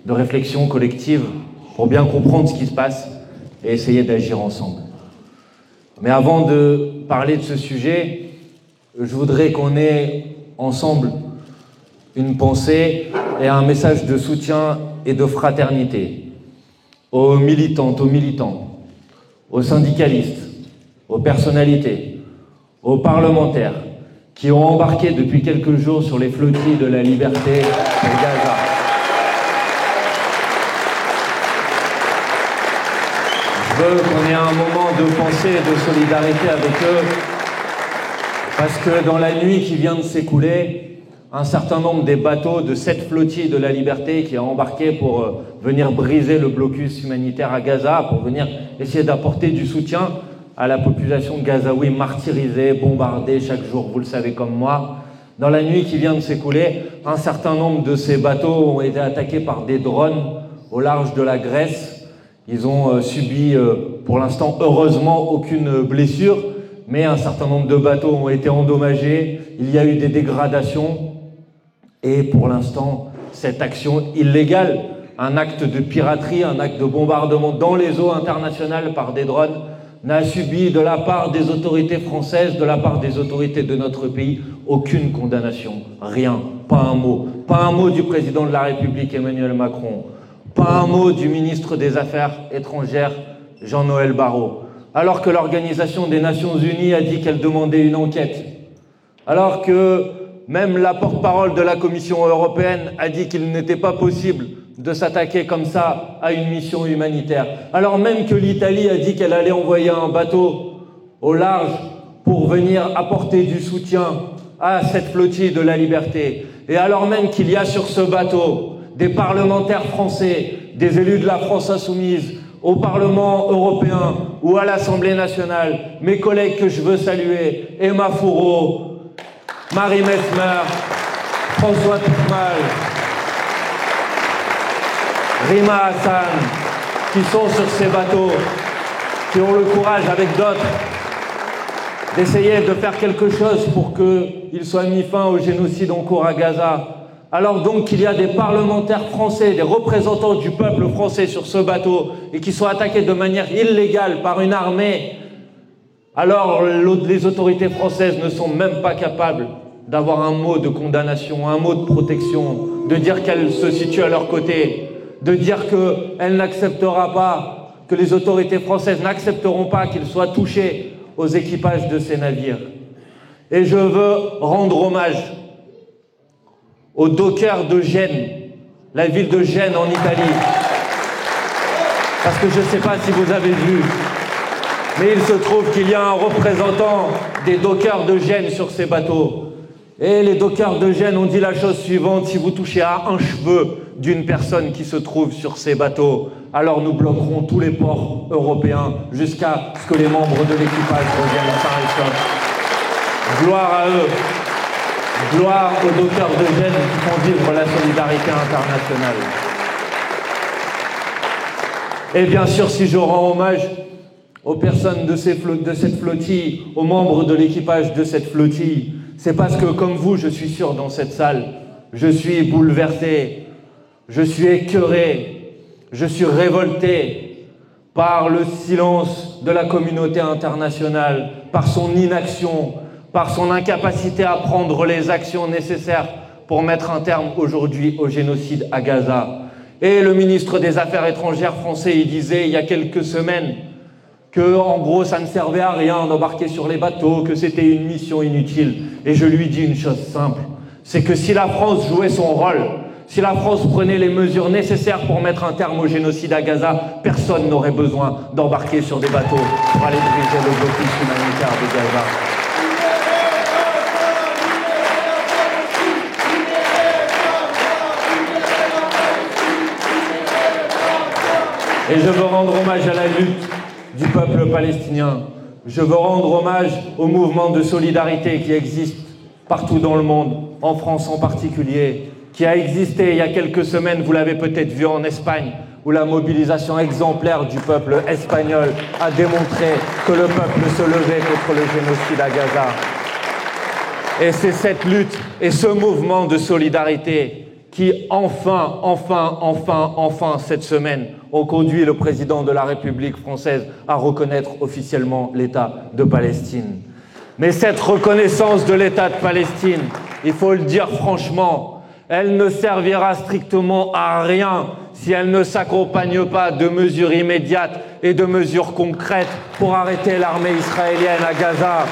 de réflexion collective pour bien comprendre ce qui se passe et essayer d'agir ensemble. Mais avant de parler de ce sujet, je voudrais qu'on ait ensemble une pensée et un message de soutien et de fraternité aux militantes, aux militants, aux syndicalistes, aux personnalités, aux parlementaires qui ont embarqué depuis quelques jours sur les flottilles de la liberté pour Gaza. Je veux qu'on ait un moment de pensée et de solidarité avec eux, parce que dans la nuit qui vient de s'écouler, un certain nombre des bateaux de cette flottille de la liberté qui a embarqué pour venir briser le blocus humanitaire à Gaza, pour venir essayer d'apporter du soutien à la population gazaoui martyrisée, bombardée chaque jour, vous le savez comme moi. Dans la nuit qui vient de s'écouler, un certain nombre de ces bateaux ont été attaqués par des drones au large de la Grèce. Ils ont subi, pour l'instant, heureusement, aucune blessure, mais un certain nombre de bateaux ont été endommagés, il y a eu des dégradations, et pour l'instant, cette action illégale, un acte de piraterie, un acte de bombardement dans les eaux internationales par des drones, n'a subi de la part des autorités françaises, de la part des autorités de notre pays, aucune condamnation, rien, pas un mot du président de la République Emmanuel Macron, pas un mot du ministre des Affaires étrangères Jean-Noël Barrot, alors que l'Organisation des Nations Unies a dit qu'elle demandait une enquête, alors que même la porte-parole de la Commission européenne a dit qu'il n'était pas possible de s'attaquer comme ça à une mission humanitaire, alors même que l'Italie a dit qu'elle allait envoyer un bateau au large pour venir apporter du soutien à cette flottille de la liberté, et alors même qu'il y a sur ce bateau des parlementaires français, des élus de la France Insoumise, au Parlement européen ou à l'Assemblée nationale, mes collègues que je veux saluer, Emma Fourreau, Marie Messmer, François Picmal, Rima Hassan, qui sont sur ces bateaux, qui ont le courage avec d'autres d'essayer de faire quelque chose pour qu'il soit mis fin au génocide en cours à Gaza. Alors donc qu'il y a des parlementaires français, des représentants du peuple français sur ce bateau et qui sont attaqués de manière illégale par une armée, alors les autorités françaises ne sont même pas capables d'avoir un mot de condamnation, un mot de protection, de dire qu'elles se situent à leur côté, de dire qu'elles n'accepteront pas, que les autorités françaises n'accepteront pas qu'ils soient touchés aux équipages de ces navires. Et je veux rendre hommage aux dockers de Gênes, la ville de Gênes en Italie. Parce que je ne sais pas si vous avez vu, mais il se trouve qu'il y a un représentant des dockers de Gênes sur ces bateaux. Et les dockers de Gênes ont dit la chose suivante: si vous touchez à un cheveu d'une personne qui se trouve sur ces bateaux, alors nous bloquerons tous les ports européens jusqu'à ce que les membres de l'équipage reviennent sains et saufs. Gloire à eux. Gloire aux dockers de Gênes qui font vivre la solidarité internationale. Et bien sûr, si je rends hommage aux personnes de cette flottille, aux membres de l'équipage de cette flottille, c'est parce que, comme vous, je suis sûr, dans cette salle, je suis bouleversé, je suis écœuré, je suis révolté par le silence de la communauté internationale, par son inaction, par son incapacité à prendre les actions nécessaires pour mettre un terme aujourd'hui au génocide à Gaza. Et le ministre des Affaires étrangères français, il disait il y a quelques semaines que, en gros, ça ne servait à rien d'embarquer sur les bateaux, que c'était une mission inutile. Et je lui dis une chose simple, c'est que si la France jouait son rôle, si la France prenait les mesures nécessaires pour mettre un terme au génocide à Gaza, personne n'aurait besoin d'embarquer sur des bateaux pour aller briser le blocus humanitaire de Gaza. Et je veux rendre hommage à la lutte du peuple palestinien. Je veux rendre hommage au mouvement de solidarité qui existe partout dans le monde, en France en particulier, qui a existé il y a quelques semaines, vous l'avez peut-être vu en Espagne, où la mobilisation exemplaire du peuple espagnol a démontré que le peuple se levait contre le génocide à Gaza. Et c'est cette lutte et ce mouvement de solidarité qui, enfin, cette semaine, ont conduit le président de la République française à reconnaître officiellement l'État de Palestine. Mais cette reconnaissance de l'État de Palestine, il faut le dire franchement, elle ne servira strictement à rien si elle ne s'accompagne pas de mesures immédiates et de mesures concrètes pour arrêter l'armée israélienne à Gaza.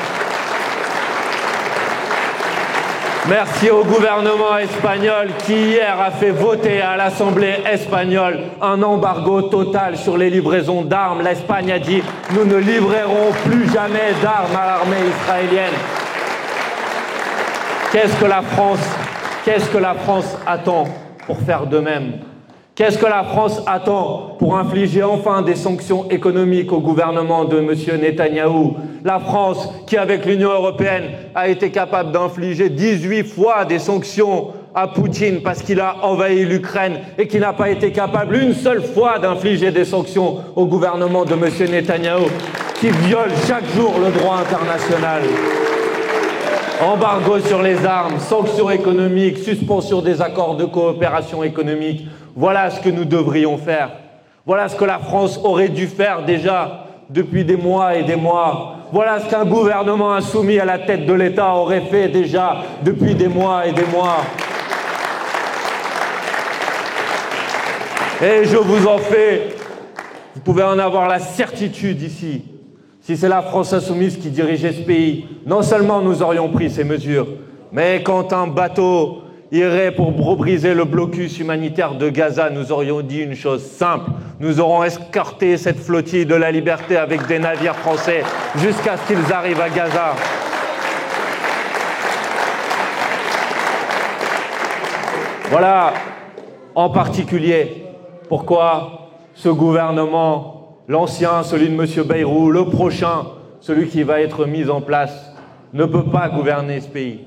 Merci au gouvernement espagnol qui hier a fait voter à l'Assemblée espagnole un embargo total sur les livraisons d'armes. L'Espagne a dit « Nous ne livrerons plus jamais d'armes à l'armée israélienne ». Qu'est-ce que la France attend pour faire de même? Qu'est-ce que la France attend pour infliger enfin des sanctions économiques au gouvernement de M. Netanyahou? La France, qui avec l'Union européenne a été capable d'infliger 18 fois des sanctions à Poutine parce qu'il a envahi l'Ukraine et qui n'a pas été capable une seule fois d'infliger des sanctions au gouvernement de M. Netanyahou, qui viole chaque jour le droit international. Embargo sur les armes, sanctions économiques, suspension des accords de coopération économique. Voilà ce que nous devrions faire. Voilà ce que la France aurait dû faire déjà depuis des mois et des mois. Voilà ce qu'un gouvernement insoumis à la tête de l'État aurait fait déjà depuis des mois et des mois. Et je vous en fais, vous pouvez en avoir la certitude ici. Si c'est la France insoumise qui dirigeait ce pays, non seulement nous aurions pris ces mesures, mais quand un bateau irait pour briser le blocus humanitaire de Gaza, nous aurions dit une chose simple. Nous aurons escorté cette flottille de la liberté avec des navires français jusqu'à ce qu'ils arrivent à Gaza. Voilà, en particulier, pourquoi ce gouvernement, l'ancien, celui de M. Bayrou, le prochain, celui qui va être mis en place, ne peut pas gouverner ce pays.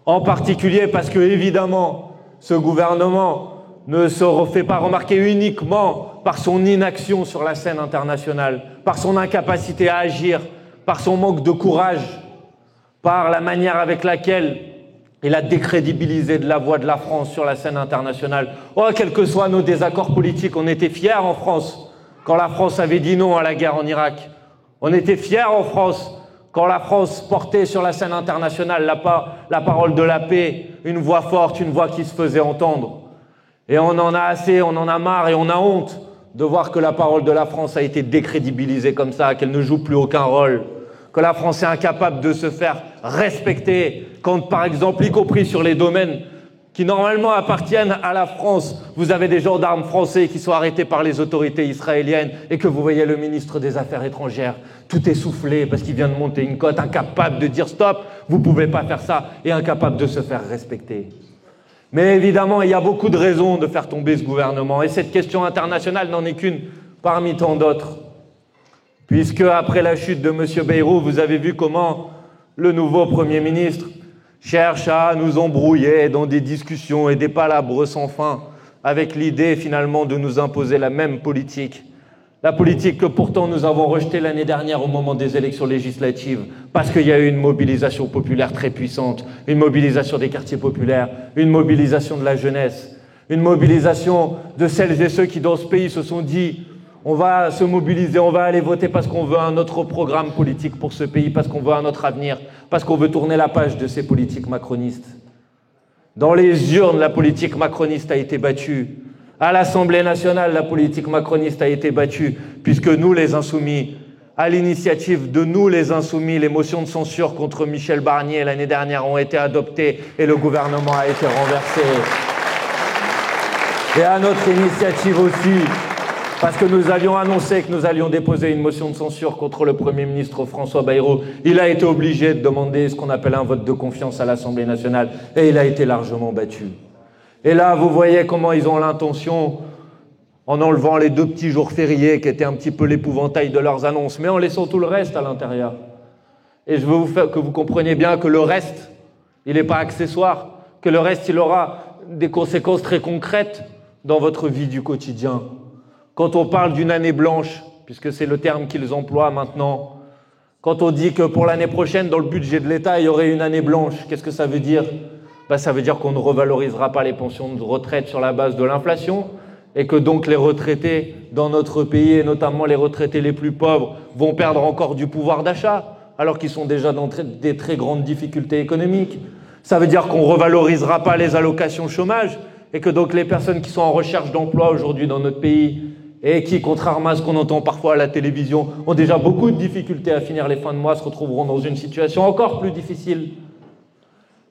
En particulier parce que, évidemment, ce gouvernement ne se fait pas remarquer uniquement par son inaction sur la scène internationale, par son incapacité à agir, par son manque de courage, par la manière avec laquelle il a décrédibilisé de la voix de la France sur la scène internationale. Oh, quels que soient nos désaccords politiques, on était fiers en France quand la France avait dit non à la guerre en Irak. On était fiers en France quand la France portait sur la scène internationale la parole de la paix, une voix forte, une voix qui se faisait entendre. Et on en a assez, on en a marre et on a honte de voir que la parole de la France a été décrédibilisée comme ça, qu'elle ne joue plus aucun rôle, que la France est incapable de se faire respecter quand, par exemple, y compris sur les domaines qui normalement appartiennent à la France, vous avez des gendarmes français qui sont arrêtés par les autorités israéliennes et que vous voyez le ministre des Affaires étrangères tout essoufflé parce qu'il vient de monter une côte, incapable de dire stop, vous ne pouvez pas faire ça, et incapable de se faire respecter. Mais évidemment, il y a beaucoup de raisons de faire tomber ce gouvernement, et cette question internationale n'en est qu'une parmi tant d'autres. Puisque après la chute de M. Bayrou, vous avez vu comment le nouveau Premier ministre cherche à nous embrouiller dans des discussions et des palabres sans fin, avec l'idée finalement de nous imposer la même politique La politique que pourtant nous avons rejetée l'année dernière au moment des élections législatives, parce qu'il y a eu une mobilisation populaire très puissante, une mobilisation des quartiers populaires, une mobilisation de la jeunesse, une mobilisation de celles et ceux qui dans ce pays se sont dit on va se mobiliser, on va aller voter parce qu'on veut un autre programme politique pour ce pays, parce qu'on veut un autre avenir, parce qu'on veut tourner la page de ces politiques macronistes. Dans les urnes, la politique macroniste a été battue. À l'Assemblée nationale, la politique macroniste a été battue, puisque nous, les Insoumis, à l'initiative de nous, les Insoumis, les motions de censure contre Michel Barnier l'année dernière ont été adoptées et le gouvernement a été renversé. Et à notre initiative aussi, parce que nous avions annoncé que nous allions déposer une motion de censure contre le Premier ministre François Bayrou, il a été obligé de demander ce qu'on appelle un vote de confiance à l'Assemblée nationale et il a été largement battu. Et là, vous voyez comment ils ont l'intention, en enlevant les 2 petits jours fériés qui étaient un petit peu l'épouvantail de leurs annonces, mais en laissant tout le reste à l'intérieur. Et je veux que vous compreniez bien que le reste, il n'est pas accessoire, que le reste, il aura des conséquences très concrètes dans votre vie du quotidien. Quand on parle d'une année blanche, puisque c'est le terme qu'ils emploient maintenant, quand on dit que pour l'année prochaine, dans le budget de l'État, il y aurait une année blanche, qu'est-ce que ça veut dire ? Ça veut dire qu'on ne revalorisera pas les pensions de retraite sur la base de l'inflation et que donc les retraités dans notre pays, et notamment les retraités les plus pauvres, vont perdre encore du pouvoir d'achat alors qu'ils sont déjà dans des très grandes difficultés économiques. Ça veut dire qu'on ne revalorisera pas les allocations chômage et que donc les personnes qui sont en recherche d'emploi aujourd'hui dans notre pays et qui, contrairement à ce qu'on entend parfois à la télévision, ont déjà beaucoup de difficultés à finir les fins de mois, se retrouveront dans une situation encore plus difficile.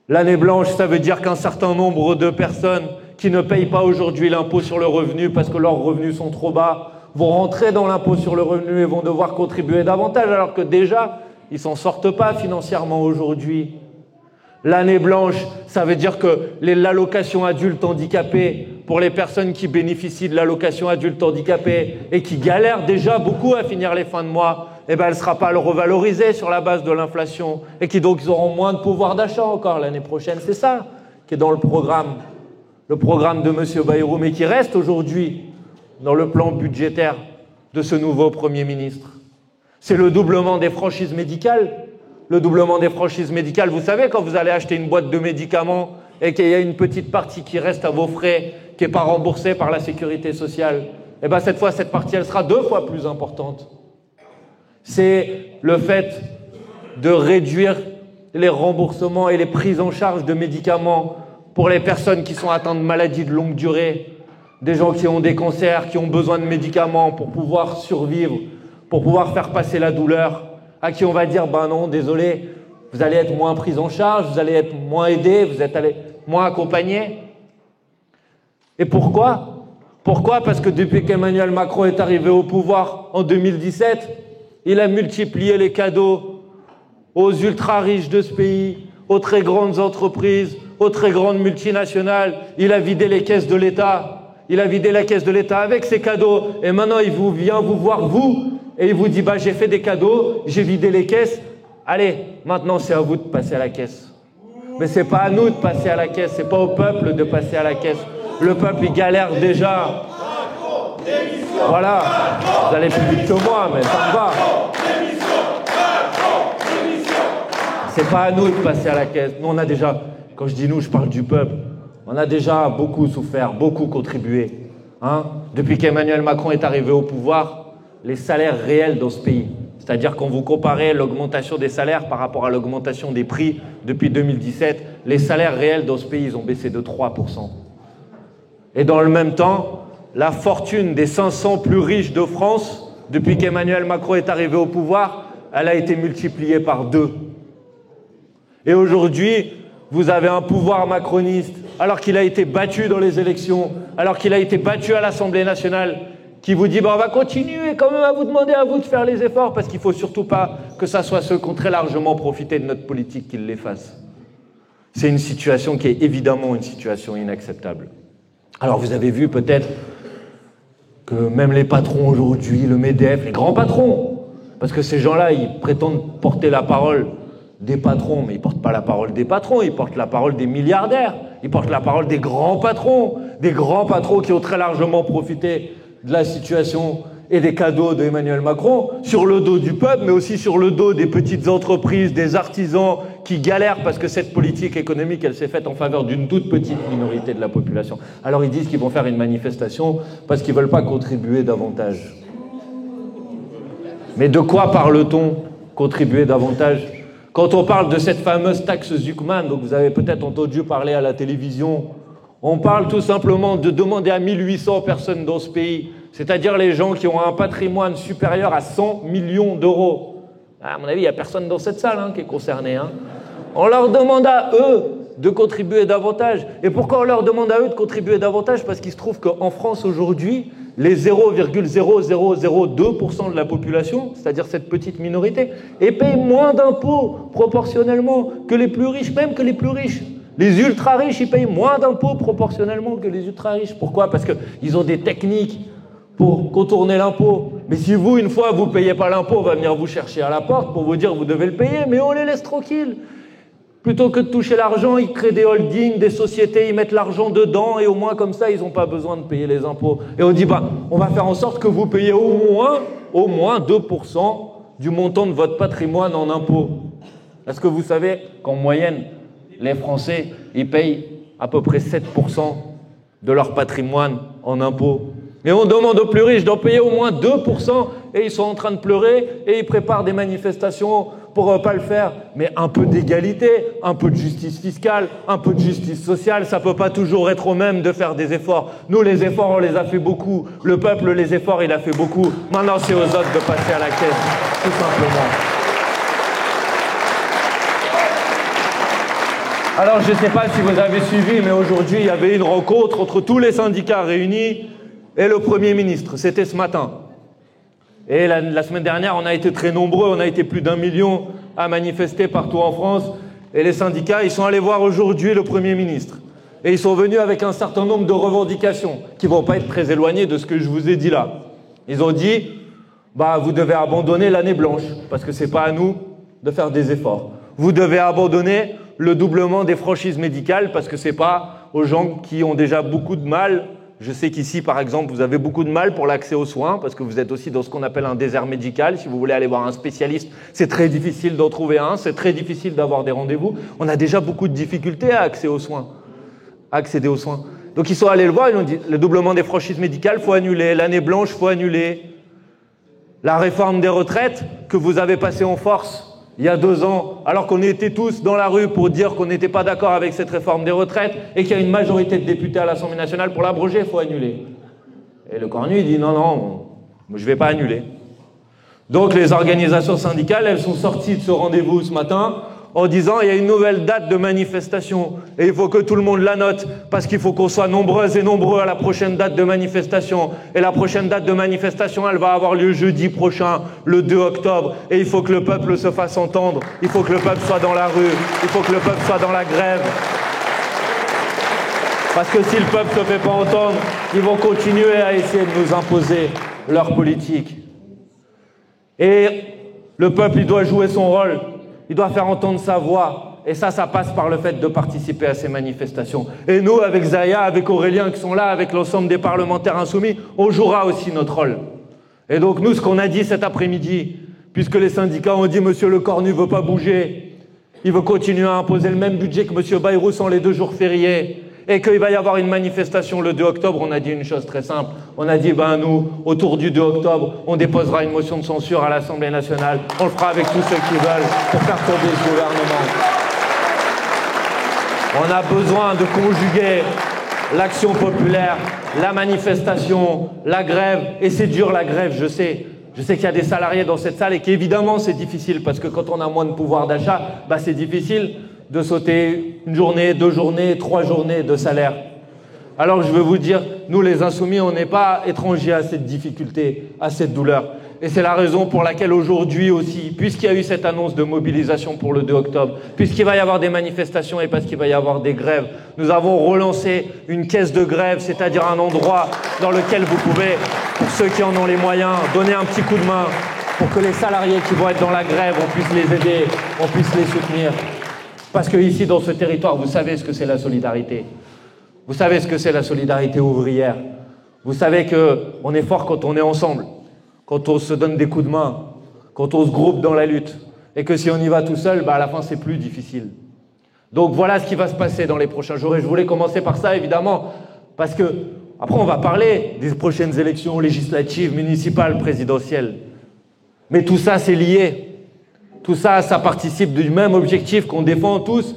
L'année blanche, ça veut dire qu'un certain nombre de personnes qui ne payent pas aujourd'hui l'impôt sur le revenu parce que leurs revenus sont trop bas vont rentrer dans l'impôt sur le revenu et vont devoir contribuer davantage alors que déjà, ils ne s'en sortent pas financièrement aujourd'hui. L'année blanche, ça veut dire que l'allocation adulte handicapé, pour les personnes qui bénéficient de l'allocation adulte handicapé et qui galèrent déjà beaucoup à finir les fins de mois, elle ne sera pas revalorisée sur la base de l'inflation et qui donc ils auront moins de pouvoir d'achat encore l'année prochaine. C'est ça qui est dans le programme de M. Bayrou, mais qui reste aujourd'hui dans le plan budgétaire de ce nouveau Premier ministre. C'est le doublement des franchises médicales. Le doublement des franchises médicales, vous savez, quand vous allez acheter une boîte de médicaments et qu'il y a une petite partie qui reste à vos frais, qui n'est pas remboursée par la sécurité sociale, et bien cette fois, cette partie, elle sera 2 fois plus importante. C'est le fait de réduire les remboursements et les prises en charge de médicaments pour les personnes qui sont atteintes de maladies de longue durée, des gens qui ont des cancers, qui ont besoin de médicaments pour pouvoir survivre, pour pouvoir faire passer la douleur, à qui on va dire, ben non, désolé, vous allez être moins pris en charge, vous allez être moins aidé, vous êtes moins accompagné. Et pourquoi ? Pourquoi ? Parce que depuis qu'Emmanuel Macron est arrivé au pouvoir en 2017, il a multiplié les cadeaux aux ultra-riches de ce pays, aux très grandes entreprises, aux très grandes multinationales. Il a vidé les caisses de l'État. Il a vidé la caisse de l'État avec ses cadeaux. Et maintenant, il vient vous voir, vous, et il vous dit, bah, j'ai fait des cadeaux, j'ai vidé les caisses. Allez, maintenant, c'est à vous de passer à la caisse. Mais c'est pas à nous de passer à la caisse, c'est pas au peuple de passer à la caisse. Le peuple, il galère déjà. Voilà. Vous allez plus vite que moi, mais ça me va. C'est pas à nous de passer à la caisse. Nous, on a déjà, quand je dis nous, je parle du peuple. On a déjà beaucoup souffert, beaucoup contribué. Depuis qu'Emmanuel Macron est arrivé au pouvoir, les salaires réels dans ce pays, c'est-à-dire quand vous comparez l'augmentation des salaires par rapport à l'augmentation des prix depuis 2017, les salaires réels dans ce pays, ils ont baissé de 3%. Et dans le même temps, la fortune des 500 plus riches de France, depuis qu'Emmanuel Macron est arrivé au pouvoir, elle a été multipliée par 2. Et aujourd'hui, vous avez un pouvoir macroniste, alors qu'il a été battu dans les élections, alors qu'il a été battu à l'Assemblée nationale, qui vous dit, on va continuer quand même à vous demander à vous de faire les efforts, parce qu'il ne faut surtout pas que ça soit ceux qui ont très largement profité de notre politique qui les fassent. C'est une situation qui est évidemment une situation inacceptable. Alors vous avez vu peut-être que même les patrons aujourd'hui, le MEDEF, les grands patrons, parce que ces gens-là, ils prétendent porter la parole des patrons, mais ils ne portent pas la parole des patrons, ils portent la parole des milliardaires, ils portent la parole des grands patrons qui ont très largement profité de la situation et des cadeaux d'Emmanuel Macron sur le dos du peuple, mais aussi sur le dos des petites entreprises, des artisans qui galèrent parce que cette politique économique, elle s'est faite en faveur d'une toute petite minorité de la population. Alors ils disent qu'ils vont faire une manifestation parce qu'ils ne veulent pas contribuer davantage. Mais de quoi parle-t-on, contribuer davantage? Quand on parle de cette fameuse taxe Zuckman, donc vous avez peut-être entendu parler à la télévision, on parle tout simplement de demander à 1800 personnes dans ce pays, c'est-à-dire les gens qui ont un patrimoine supérieur à 100 millions d'euros. À mon avis, il n'y a personne dans cette salle qui est concerné. On leur demande à eux de contribuer davantage. Et pourquoi on leur demande à eux de contribuer davantage? Parce qu'il se trouve qu'en France aujourd'hui, les 0,0002% de la population, c'est-à-dire cette petite minorité, et payent moins d'impôts proportionnellement que les plus riches, même que les plus riches. Les ultra-riches, ils payent moins d'impôts proportionnellement que les ultra-riches. Pourquoi? Parce qu'ils ont des techniques pour contourner l'impôt. Mais si vous, une fois, vous ne payez pas l'impôt, on va venir vous chercher à la porte pour vous dire que vous devez le payer, mais on les laisse tranquilles. Plutôt que de toucher l'argent, ils créent des holdings, des sociétés, ils mettent l'argent dedans et au moins comme ça, ils n'ont pas besoin de payer les impôts. Et on dit, on va faire en sorte que vous payez au moins 2% du montant de votre patrimoine en impôts. Est-ce que vous savez qu'en moyenne, les Français, ils payent à peu près 7% de leur patrimoine en impôts? Et on demande aux plus riches d'en payer au moins 2% et ils sont en train de pleurer et ils préparent des manifestations pour ne pas le faire. Mais un peu d'égalité, un peu de justice fiscale, un peu de justice sociale, ça ne peut pas toujours être au même de faire des efforts. Nous, les efforts, on les a fait beaucoup. Le peuple, les efforts, il a fait beaucoup. Maintenant, c'est aux autres de passer à la caisse, tout simplement. Alors, je ne sais pas si vous avez suivi, mais aujourd'hui, il y avait une rencontre entre tous les syndicats réunis et le Premier ministre. C'était ce matin. Et la semaine dernière, on a été très nombreux, on a été plus d'1 million à manifester partout en France. Et les syndicats, ils sont allés voir aujourd'hui le Premier ministre. Et ils sont venus avec un certain nombre de revendications qui ne vont pas être très éloignées de ce que je vous ai dit là. Ils ont dit, vous devez abandonner l'année blanche, parce que ce n'est pas à nous de faire des efforts. Vous devez abandonner le doublement des franchises médicales, parce que ce n'est pas aux gens qui ont déjà beaucoup de mal. Je sais qu'ici, par exemple, vous avez beaucoup de mal pour l'accès aux soins, parce que vous êtes aussi dans ce qu'on appelle un désert médical. Si vous voulez aller voir un spécialiste, c'est très difficile d'en trouver un, c'est très difficile d'avoir des rendez-vous. On a déjà beaucoup de difficultés à accéder aux soins. Donc ils sont allés le voir, ils ont dit, le doublement des franchises médicales, il faut annuler. L'année blanche, il faut annuler. La réforme des retraites, que vous avez passée en force il y a 2 ans, alors qu'on était tous dans la rue pour dire qu'on n'était pas d'accord avec cette réforme des retraites et qu'il y a une majorité de députés à l'Assemblée nationale pour l'abroger, il faut annuler. Et le Cornu, il dit non, je ne vais pas annuler. Donc les organisations syndicales, elles sont sorties de ce rendez-vous ce matin en disant il y a une nouvelle date de manifestation et il faut que tout le monde la note parce qu'il faut qu'on soit nombreuses et nombreux à la prochaine date de manifestation. Et la prochaine date de manifestation, elle va avoir lieu jeudi prochain, le 2 octobre. Et il faut que le peuple se fasse entendre, il faut que le peuple soit dans la rue, il faut que le peuple soit dans la grève. Parce que si le peuple ne se fait pas entendre, ils vont continuer à essayer de nous imposer leur politique. Et le peuple, il doit jouer son rôle. Il doit faire entendre sa voix. Et ça passe par le fait de participer à ces manifestations. Et nous, avec Zaya, avec Aurélien qui sont là, avec l'ensemble des parlementaires insoumis, on jouera aussi notre rôle. Et donc nous, ce qu'on a dit cet après-midi, puisque les syndicats ont dit « Monsieur Le Cornu ne veut pas bouger, il veut continuer à imposer le même budget que Monsieur Bayrou sans les 2 jours fériés, et qu'il va y avoir une manifestation le 2 octobre, on a dit une chose très simple. On a dit, nous, autour du 2 octobre, on déposera une motion de censure à l'Assemblée nationale. On le fera avec tous ceux qui veulent pour faire tomber ce gouvernement. On a besoin de conjuguer l'action populaire, la manifestation, la grève. Et c'est dur la grève, je sais. Je sais qu'il y a des salariés dans cette salle et qu'évidemment c'est difficile parce que quand on a moins de pouvoir d'achat, c'est difficile de sauter 1 journée, 2 journées, 3 journées de salaire. Alors je veux vous dire, nous les insoumis, on n'est pas étrangers à cette difficulté, à cette douleur. Et c'est la raison pour laquelle aujourd'hui aussi, puisqu'il y a eu cette annonce de mobilisation pour le 2 octobre, puisqu'il va y avoir des manifestations et parce qu'il va y avoir des grèves, nous avons relancé une caisse de grève, c'est-à-dire un endroit dans lequel vous pouvez, pour ceux qui en ont les moyens, donner un petit coup de main pour que les salariés qui vont être dans la grève, on puisse les aider, on puisse les soutenir. Parce que ici, dans ce territoire, vous savez ce que c'est la solidarité. Vous savez ce que c'est la solidarité ouvrière. Vous savez qu'on est fort quand on est ensemble. quand on se donne des coups de main, quand on se groupe dans la lutte. Et que si on y va tout seul, bah à la fin, c'est plus difficile. Donc voilà ce qui va se passer dans les prochains jours. Et je voulais commencer par ça, évidemment, parce que après, on va parler des prochaines élections législatives, municipales, présidentielles. Mais tout ça, c'est lié. Tout ça, ça participe du même objectif qu'on défend tous.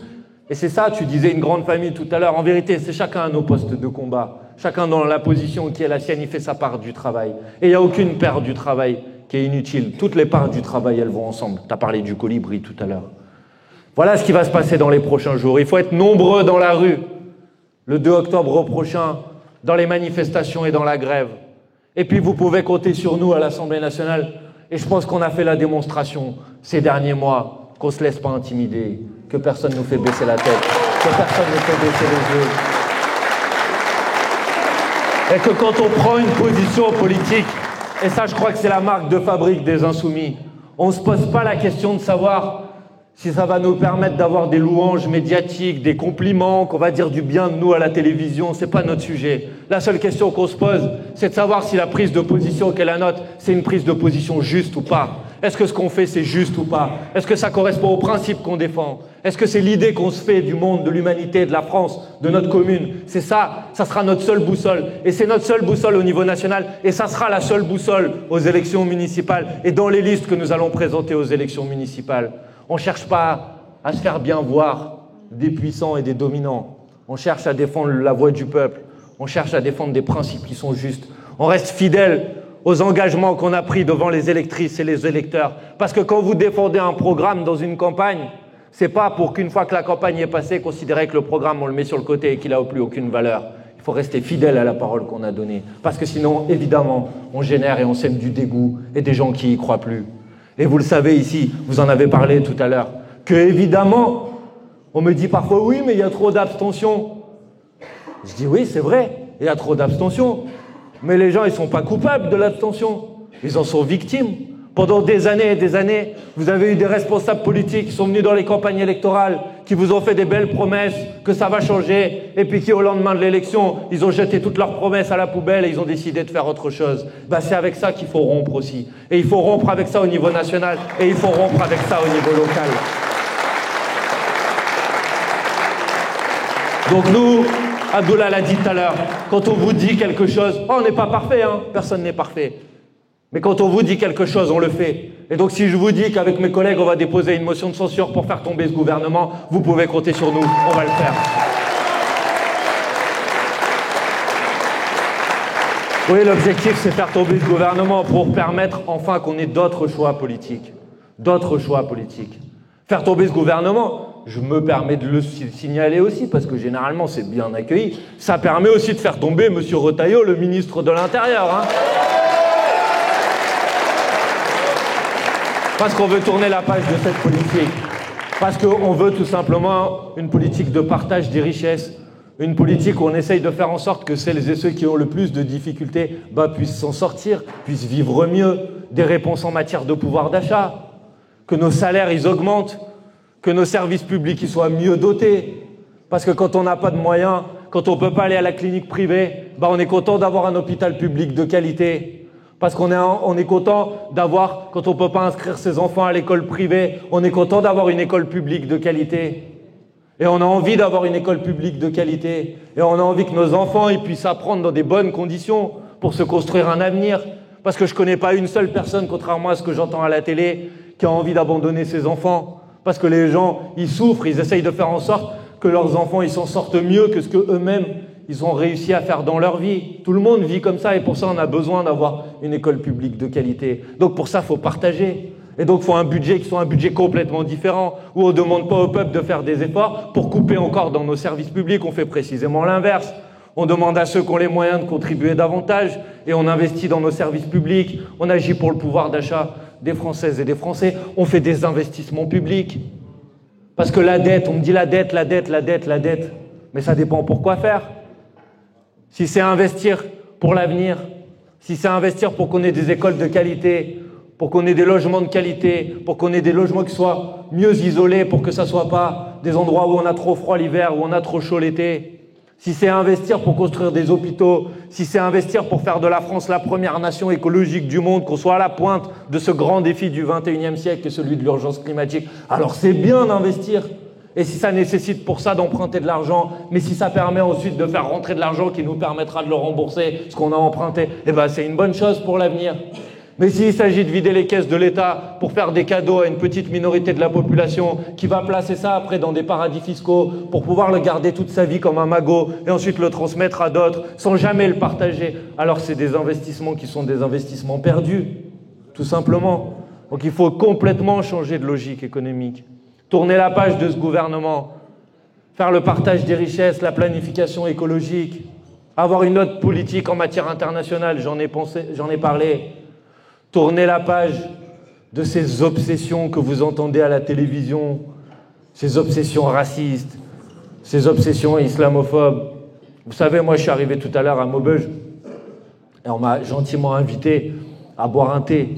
Et c'est ça, tu disais une grande famille tout à l'heure. En vérité, c'est chacun à nos postes de combat. Chacun dans la position qui est la sienne, il fait sa part du travail. Et il n'y a aucune part du travail qui est inutile. Toutes les parts du travail, elles vont ensemble. Tu as parlé du colibri tout à l'heure. Voilà ce qui va se passer dans les prochains jours. Il faut être nombreux dans la rue, le 2 octobre prochain, dans les manifestations et dans la grève. Et puis vous pouvez compter sur nous à l'Assemblée nationale. Et je pense qu'on a fait la démonstration ces derniers mois qu'on ne se laisse pas intimider, que personne ne nous fait baisser la tête, que personne ne nous fait baisser les yeux. Et que quand on prend une position politique, et ça je crois que c'est la marque de fabrique des Insoumis, on ne se pose pas la question de savoir si ça va nous permettre d'avoir des louanges médiatiques, des compliments, qu'on va dire du bien de nous à la télévision, c'est pas notre sujet. La seule question qu'on se pose, c'est de savoir si la prise de position qu'est la nôtre, c'est une prise de position juste ou pas. Est-ce que ce qu'on fait, c'est juste ou pas? Est-ce que ça correspond aux principes qu'on défend? Est-ce que c'est l'idée qu'on se fait du monde, de l'humanité, de la France, de notre commune? C'est ça, ça sera notre seule boussole. Et c'est notre seule boussole au niveau national. Et ça sera la seule boussole aux élections municipales et dans les listes que nous allons présenter aux élections municipales. On ne cherche pas à se faire bien voir des puissants et des dominants. On cherche à défendre la voix du peuple. On cherche à défendre des principes qui sont justes. On reste fidèle aux engagements qu'on a pris devant les électrices et les électeurs. Parce que quand vous défendez un programme dans une campagne, c'est pas pour qu'une fois que la campagne est passée, considérer que le programme, on le met sur le côté et qu'il n'a plus aucune valeur. Il faut rester fidèle à la parole qu'on a donnée. Parce que sinon, évidemment, on génère et on sème du dégoût et des gens qui n'y croient plus. Et vous le savez ici, vous en avez parlé tout à l'heure, que évidemment, on me dit parfois, oui, mais il y a trop d'abstention. Je dis, oui, c'est vrai, il y a trop d'abstention. Mais les gens, ils ne sont pas coupables de l'abstention. Ils en sont victimes. Pendant des années et des années, vous avez eu des responsables politiques qui sont venus dans les campagnes électorales, qui vous ont fait des belles promesses, que ça va changer, et puis qui, au lendemain de l'élection, ils ont jeté toutes leurs promesses à la poubelle et ils ont décidé de faire autre chose. Ben, c'est avec ça qu'il faut rompre aussi. Et il faut rompre avec ça au niveau national, et il faut rompre avec ça au niveau local. Donc nous, Abdullah l'a dit tout à l'heure, quand on vous dit quelque chose, oh, on n'est pas parfait, hein, personne n'est parfait. Mais quand on vous dit quelque chose, on le fait. Et donc si je vous dis qu'avec mes collègues, on va déposer une motion de censure pour faire tomber ce gouvernement, vous pouvez compter sur nous, on va le faire. Oui, l'objectif, c'est faire tomber ce gouvernement pour permettre enfin qu'on ait d'autres choix politiques. D'autres choix politiques. Faire tomber ce gouvernement, je me permets de le signaler aussi, parce que généralement, c'est bien accueilli. Ça permet aussi de faire tomber M. Retailleau, le ministre de l'Intérieur, hein. Parce qu'on veut tourner la page de cette politique. Parce qu'on veut tout simplement une politique de partage des richesses. Une politique où on essaye de faire en sorte que celles et ceux qui ont le plus de difficultés puissent s'en sortir, puissent vivre mieux, des réponses en matière de pouvoir d'achat, que nos salaires ils augmentent, que nos services publics ils soient mieux dotés. Parce que quand on n'a pas de moyens, quand on ne peut pas aller à la clinique privée, on est content d'avoir un hôpital public de qualité. Parce qu'on est content d'avoir, quand on ne peut pas inscrire ses enfants à l'école privée, on est content d'avoir une école publique de qualité. Et on a envie d'avoir une école publique de qualité. Et on a envie que nos enfants ils puissent apprendre dans des bonnes conditions pour se construire un avenir. Parce que je ne connais pas une seule personne, contrairement à ce que j'entends à la télé, qui a envie d'abandonner ses enfants. Parce que les gens, ils souffrent, ils essayent de faire en sorte que leurs enfants ils s'en sortent mieux que ce qu'eux-mêmes ils ont réussi à faire dans leur vie. Tout le monde vit comme ça et pour ça, on a besoin d'avoir une école publique de qualité. Donc pour ça, il faut partager. Et donc il faut un budget qui soit un budget complètement différent, où on ne demande pas au peuple de faire des efforts pour couper encore dans nos services publics. On fait précisément l'inverse. On demande à ceux qui ont les moyens de contribuer davantage et on investit dans nos services publics. On agit pour le pouvoir d'achat des Françaises et des Français. On fait des investissements publics. Parce que la dette, on me dit la dette. Mais ça dépend pour quoi faire. Si c'est investir pour l'avenir, si c'est investir pour qu'on ait des écoles de qualité, pour qu'on ait des logements de qualité, pour qu'on ait des logements qui soient mieux isolés, pour que ça ne soit pas des endroits où on a trop froid l'hiver, où on a trop chaud l'été. si c'est investir pour construire des hôpitaux, si c'est investir pour faire de la France la première nation écologique du monde, qu'on soit à la pointe de ce grand défi du 21e siècle, qui est celui de l'urgence climatique, alors c'est bien d'investir. Et si ça nécessite pour ça d'emprunter de l'argent, mais si ça permet ensuite de faire rentrer de l'argent qui nous permettra de le rembourser, ce qu'on a emprunté, eh ben c'est une bonne chose pour l'avenir. Mais s'il s'agit de vider les caisses de l'État pour faire des cadeaux à une petite minorité de la population qui va placer ça après dans des paradis fiscaux pour pouvoir le garder toute sa vie comme un magot et ensuite le transmettre à d'autres sans jamais le partager, alors c'est des investissements qui sont des investissements perdus, tout simplement. Donc il faut complètement changer de logique économique. Tourner la page de ce gouvernement, faire le partage des richesses, la planification écologique, avoir une autre politique en matière internationale, j'en ai parlé. Tourner la page de ces obsessions que vous entendez à la télévision, ces obsessions racistes, ces obsessions islamophobes. Vous savez, moi je suis arrivé tout à l'heure à Maubeuge et on m'a gentiment invité à boire un thé.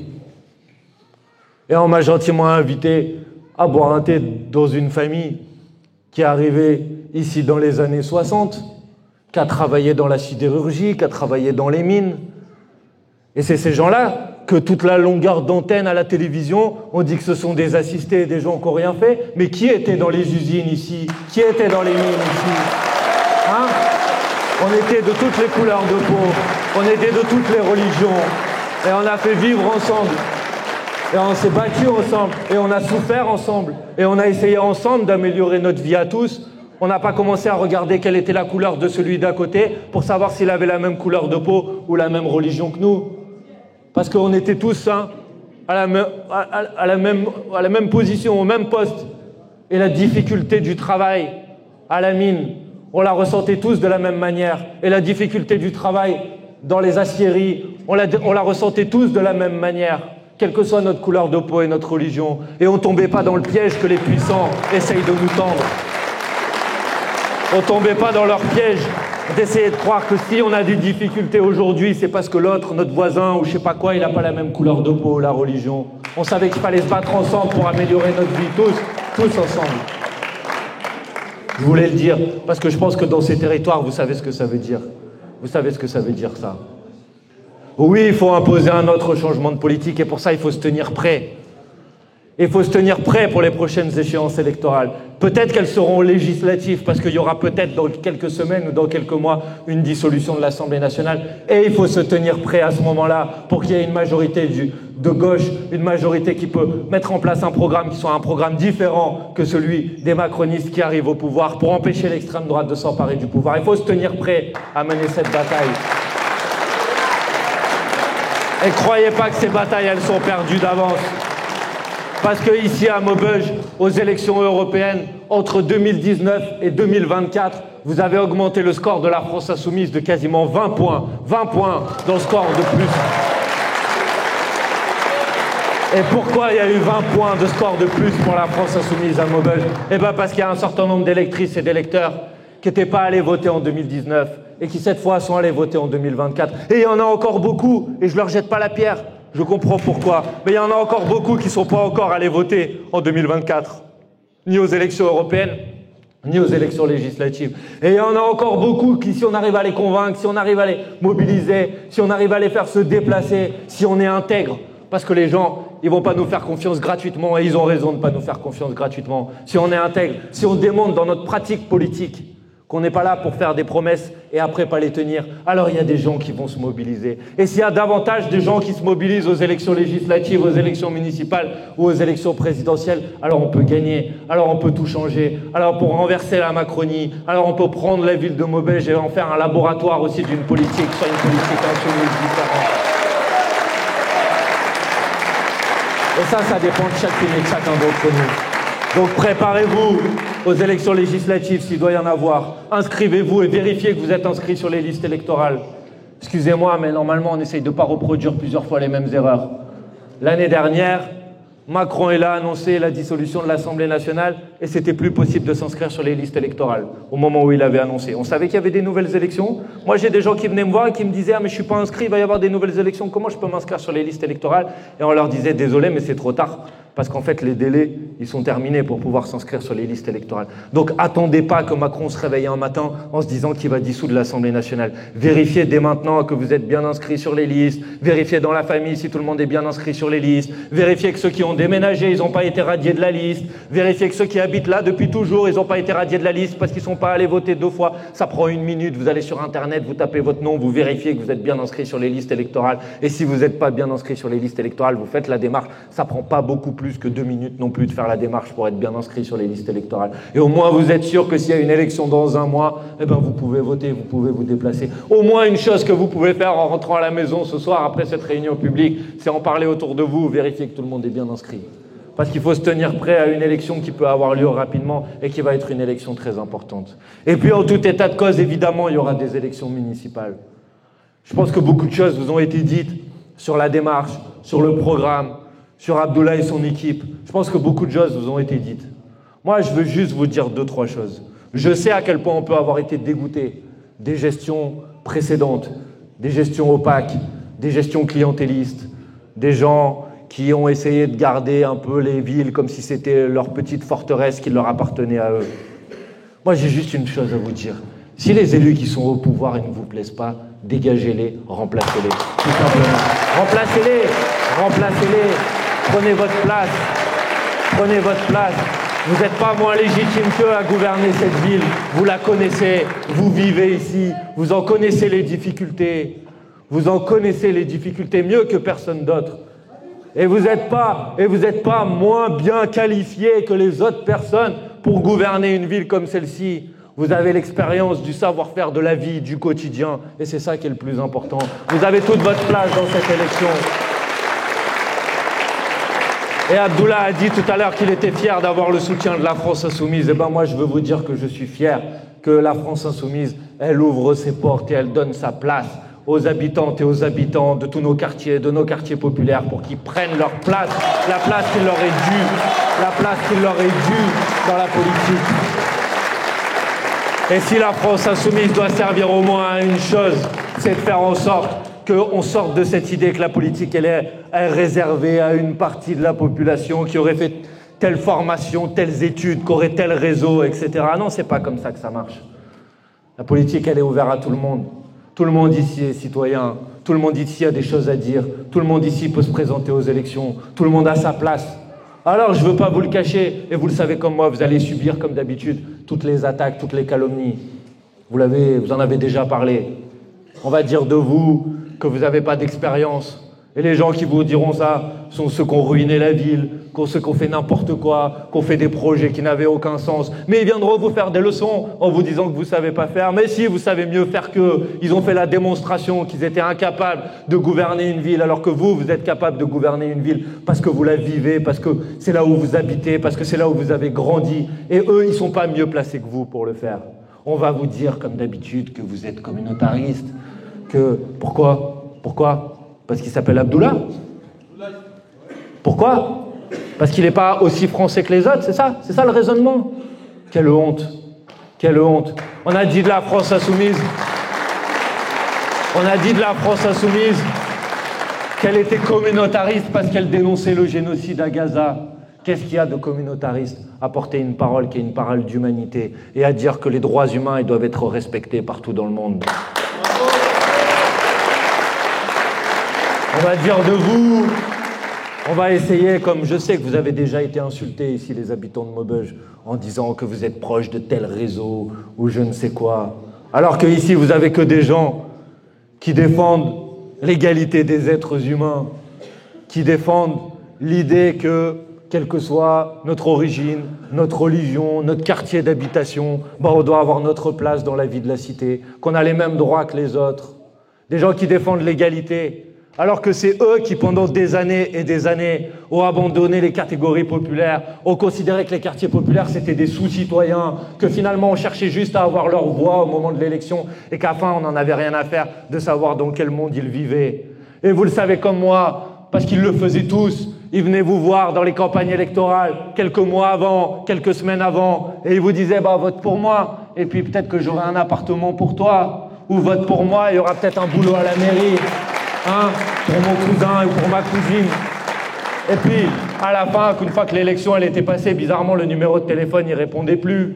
Et on m'a gentiment invité à boire un thé dans une famille qui est arrivée ici dans les années 60, qui a travaillé dans la sidérurgie, qui a travaillé dans les mines. Et c'est ces gens-là que toute la longueur d'antenne à la télévision, on dit que ce sont des assistés, des gens qui n'ont rien fait. Mais qui était dans les usines ici? Qui était dans les mines ici? Hein? On était de toutes les couleurs de peau, on était de toutes les religions. Et on a fait vivre ensemble. Et on s'est battu ensemble, et on a souffert ensemble, et on a essayé ensemble d'améliorer notre vie à tous. On n'a pas commencé à regarder quelle était la couleur de celui d'à côté pour savoir s'il avait la même couleur de peau ou la même religion que nous. Parce qu'on était tous hein, à la même position, au même poste. Et la difficulté du travail à la mine, on la ressentait tous de la même manière. Et la difficulté du travail dans les aciéries, on la ressentait tous de la même manière. Quelle que soit notre couleur de peau et notre religion. Et on ne tombait pas dans le piège que les puissants essayent de nous tendre. On ne tombait pas dans leur piège d'essayer de croire que si on a des difficultés aujourd'hui, c'est parce que l'autre, notre voisin ou je sais pas quoi, il n'a pas la même couleur de peau, la religion. On savait qu'il fallait se battre ensemble pour améliorer notre vie, tous ensemble. Je voulais le dire, parce que je pense que dans ces territoires, vous savez ce que ça veut dire. Vous savez ce que ça veut dire, ça. Oui, il faut imposer un autre changement de politique et pour ça, il faut se tenir prêt. Il faut se tenir prêt pour les prochaines échéances électorales. Peut-être qu'elles seront législatives parce qu'il y aura peut-être dans quelques semaines ou dans quelques mois une dissolution de l'Assemblée nationale. Et il faut se tenir prêt à ce moment-là pour qu'il y ait une majorité de gauche, une majorité qui peut mettre en place un programme qui soit un programme différent que celui des macronistes qui arrivent au pouvoir pour empêcher l'extrême droite de s'emparer du pouvoir. Il faut se tenir prêt à mener cette bataille. Et croyez pas que ces batailles, elles sont perdues d'avance. Parce que ici à Maubeuge, aux élections européennes, entre 2019 et 2024, vous avez augmenté le score de la France insoumise de quasiment 20 points. 20 points dans le score de plus. Et pourquoi il y a eu 20 points de score de plus pour la France insoumise à Maubeuge? Eh bien parce qu'il y a un certain nombre d'électrices et d'électeurs qui n'étaient pas allés voter en 2019 et qui cette fois sont allés voter en 2024. Et il y en a encore beaucoup, et je ne leur jette pas la pierre. Je comprends pourquoi. Mais il y en a encore beaucoup qui ne sont pas encore allés voter en 2024. Ni aux élections européennes, ni aux élections législatives. Et il y en a encore beaucoup qui, si on arrive à les convaincre, si on arrive à les mobiliser, si on arrive à les faire se déplacer, si on est intègre, parce que les gens, ils ne vont pas nous faire confiance gratuitement, et ils ont raison de ne pas nous faire confiance gratuitement. Si on est intègre, si on démontre dans notre pratique politique qu'on n'est pas là pour faire des promesses et après pas les tenir, alors il y a des gens qui vont se mobiliser. Et s'il y a davantage de gens qui se mobilisent aux élections législatives, aux élections municipales ou aux élections présidentielles, alors on peut gagner, alors on peut tout changer, alors pour renverser la Macronie, alors on peut prendre la ville de Maubeuge et en faire un laboratoire aussi d'une politique, soit une politique insoumise différente. Et ça dépend de chacune et de chacun d'entre nous. Donc préparez-vous aux élections législatives s'il doit y en avoir. Inscrivez-vous et vérifiez que vous êtes inscrit sur les listes électorales. Excusez-moi, mais normalement on essaye de ne pas reproduire plusieurs fois les mêmes erreurs. L'année dernière, Macron, il a annoncé la dissolution de l'Assemblée nationale et c'était plus possible de s'inscrire sur les listes électorales au moment où il avait annoncé. On savait qu'il y avait des nouvelles élections. Moi, j'ai des gens qui venaient me voir et qui me disaient « Ah, mais je suis pas inscrit, il va y avoir des nouvelles élections, comment je peux m'inscrire sur les listes électorales ?» Et on leur disait « Désolé, mais c'est trop tard. » Parce qu'en fait, les délais, ils sont terminés pour pouvoir s'inscrire sur les listes électorales. Donc, attendez pas que Macron se réveille un matin en se disant qu'il va dissoudre l'Assemblée nationale. Vérifiez dès maintenant que vous êtes bien inscrits sur les listes. Vérifiez dans la famille si tout le monde est bien inscrit sur les listes. Vérifiez que ceux qui ont déménagé, ils n'ont pas été radiés de la liste. Vérifiez que ceux qui habitent là depuis toujours, ils n'ont pas été radiés de la liste parce qu'ils ne sont pas allés voter 2 fois. Ça prend 1 minute. Vous allez sur Internet, vous tapez votre nom, vous vérifiez que vous êtes bien inscrit sur les listes électorales. Et si vous n'êtes pas bien inscrit sur les listes électorales, vous faites la démarche. Ça prend pas beaucoup plus que 2 minutes non plus de faire la démarche pour être bien inscrit sur les listes électorales. Et au moins, vous êtes sûr que s'il y a une élection dans 1 mois, eh ben, vous pouvez voter, vous pouvez vous déplacer. Au moins, une chose que vous pouvez faire en rentrant à la maison ce soir, après cette réunion publique, c'est en parler autour de vous, vérifier que tout le monde est bien inscrit. Parce qu'il faut se tenir prêt à une élection qui peut avoir lieu rapidement et qui va être une élection très importante. Et puis, en tout état de cause, évidemment, il y aura des élections municipales. Je pense que beaucoup de choses vous ont été dites sur la démarche, sur le programme, sur Abdoulaye et son équipe. Je pense que beaucoup de choses vous ont été dites. Moi, je veux juste vous dire 2-3 choses. Je sais à quel point on peut avoir été dégoûté des gestions précédentes, des gestions opaques, des gestions clientélistes, des gens qui ont essayé de garder un peu les villes comme si c'était leur petite forteresse qui leur appartenait à eux. Moi, j'ai juste une chose à vous dire. Si les élus qui sont au pouvoir et ne vous plaisent pas, dégagez-les, remplacez-les. Tout simplement. Remplacez-les, remplacez-les. Prenez votre place. Prenez votre place. Vous n'êtes pas moins légitime qu'eux à gouverner cette ville. Vous la connaissez. Vous vivez ici. Vous en connaissez les difficultés. Vous en connaissez les difficultés mieux que personne d'autre. Et vous n'êtes pas moins bien qualifiés que les autres personnes pour gouverner une ville comme celle-ci. Vous avez l'expérience du savoir-faire de la vie, du quotidien. Et c'est ça qui est le plus important. Vous avez toute votre place dans cette élection. Et Abdoulaye a dit tout à l'heure qu'il était fier d'avoir le soutien de la France Insoumise. Et ben moi, je veux vous dire que je suis fier que la France Insoumise, elle ouvre ses portes et elle donne sa place aux habitantes et aux habitants de tous nos quartiers, de nos quartiers populaires, pour qu'ils prennent leur place, la place qui leur est due, la place qui leur est due dans la politique. Et si la France Insoumise doit servir au moins à une chose, c'est de faire en sorte qu'on sorte de cette idée que la politique, elle est réservée à une partie de la population qui aurait fait telle formation, telles études, qui aurait tel réseau, etc. Non, c'est pas comme ça que ça marche. La politique, elle est ouverte à tout le monde. Tout le monde ici est citoyen. Tout le monde ici a des choses à dire. Tout le monde ici peut se présenter aux élections. Tout le monde a sa place. Alors, je ne veux pas vous le cacher, et vous le savez comme moi, vous allez subir, comme d'habitude, toutes les attaques, toutes les calomnies. Vous en avez déjà parlé. On va dire de vous que vous n'avez pas d'expérience. Et les gens qui vous diront ça sont ceux qui ont ruiné la ville, ceux qui ont fait n'importe quoi, qui ont fait des projets qui n'avaient aucun sens. Mais ils viendront vous faire des leçons en vous disant que vous ne savez pas faire. Mais si, vous savez mieux faire qu'eux. Ils ont fait la démonstration qu'ils étaient incapables de gouverner une ville, alors que vous êtes capable de gouverner une ville parce que vous la vivez, parce que c'est là où vous habitez, parce que c'est là où vous avez grandi. Et eux, ils ne sont pas mieux placés que vous pour le faire. On va vous dire, comme d'habitude, que vous êtes communautariste. Pourquoi ? Parce qu'il s'appelle Abdoulaye. Pourquoi ? Parce qu'il n'est pas aussi français que les autres, c'est ça ? C'est ça le raisonnement ? Quelle honte ! Quelle honte ! On a dit de la France Insoumise qu'elle était communautariste parce qu'elle dénonçait le génocide à Gaza. Qu'est-ce qu'il y a de communautariste à porter une parole qui est une parole d'humanité et à dire que les droits humains ils doivent être respectés partout dans le monde ? On va dire de vous, on va essayer, comme je sais que vous avez déjà été insultés ici, les habitants de Maubeuge, en disant que vous êtes proche de tel réseau ou je ne sais quoi. Alors que ici, vous avez que des gens qui défendent l'égalité des êtres humains, qui défendent l'idée que, quelle que soit notre origine, notre religion, notre quartier d'habitation, on doit avoir notre place dans la vie de la cité, qu'on a les mêmes droits que les autres. Des gens qui défendent l'égalité. Alors que c'est eux qui, pendant des années et des années, ont abandonné les catégories populaires, ont considéré que les quartiers populaires, c'était des sous-citoyens, que finalement, on cherchait juste à avoir leur voix au moment de l'élection et qu'à la fin, on n'en avait rien à faire de savoir dans quel monde ils vivaient. Et vous le savez comme moi, parce qu'ils le faisaient tous, ils venaient vous voir dans les campagnes électorales, quelques mois avant, quelques semaines avant, et ils vous disaient, bah, vote pour moi, et puis peut-être que j'aurai un appartement pour toi, ou vote pour moi, il y aura peut-être un boulot à la mairie, hein, pour mon cousin ou pour ma cousine. Et puis, à la fin, une fois que l'élection elle était passée, bizarrement, le numéro de téléphone, il répondait plus.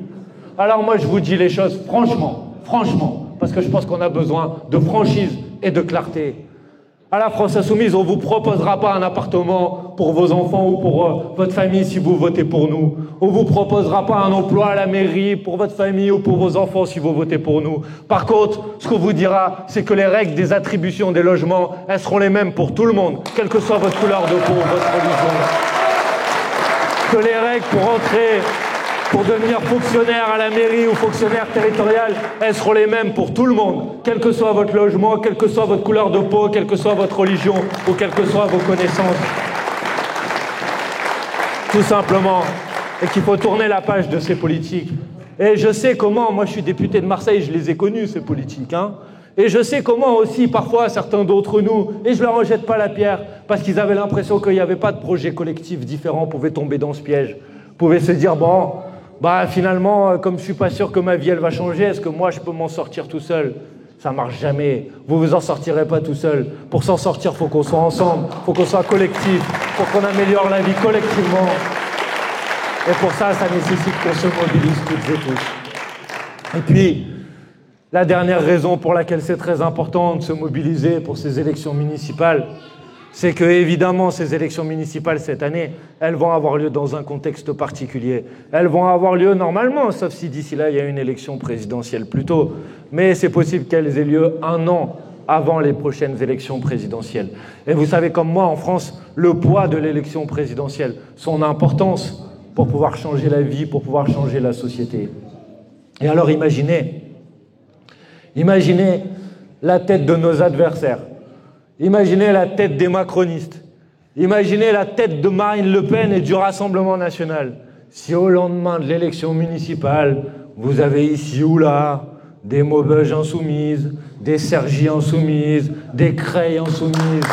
Alors moi, je vous dis les choses franchement, parce que je pense qu'on a besoin de franchise et de clarté. À la France Insoumise, on ne vous proposera pas un appartement pour vos enfants ou pour votre famille si vous votez pour nous. On ne vous proposera pas un emploi à la mairie pour votre famille ou pour vos enfants si vous votez pour nous. Par contre, ce qu'on vous dira, c'est que les règles des attributions des logements, elles seront les mêmes pour tout le monde, quelle que soit votre couleur de peau ou votre religion. Que les règles pour entrer, pour devenir fonctionnaire à la mairie ou fonctionnaire territorial, elles seront les mêmes pour tout le monde, quel que soit votre logement, quelle que soit votre couleur de peau, quelle que soit votre religion ou quelles que soient vos connaissances. Tout simplement. Et qu'il faut tourner la page de ces politiques. Et je sais comment, moi je suis député de Marseille, je les ai connus ces politiques, hein. Et je sais comment aussi, parfois, certains d'entre nous, et je leur rejette pas la pierre, parce qu'ils avaient l'impression qu'il n'y avait pas de projet collectif différent, pouvaient tomber dans ce piège, pouvaient se dire, bon, bah finalement, comme je suis pas sûr que ma vie elle va changer, est-ce que moi je peux m'en sortir tout seul? Ça marche jamais. Vous vous en sortirez pas tout seul. Pour s'en sortir, faut qu'on soit ensemble, faut qu'on soit collectif, faut qu'on améliore la vie collectivement. Et pour ça, ça nécessite qu'on se mobilise toutes et tous. Et puis, la dernière raison pour laquelle c'est très important de se mobiliser pour ces élections municipales, c'est que, évidemment, ces élections municipales cette année, elles vont avoir lieu dans un contexte particulier. Elles vont avoir lieu normalement, sauf si d'ici là, il y a une élection présidentielle plus tôt. Mais c'est possible qu'elles aient lieu 1 an avant les prochaines élections présidentielles. Et vous savez comme moi, en France, le poids de l'élection présidentielle, son importance pour pouvoir changer la vie, pour pouvoir changer la société. Et alors imaginez la tête de nos adversaires. Imaginez la tête des macronistes. Imaginez la tête de Marine Le Pen et du Rassemblement national. Si au lendemain de l'élection municipale, vous avez ici ou là des Maubeuge insoumises, des Cergy insoumises, des Creil insoumises.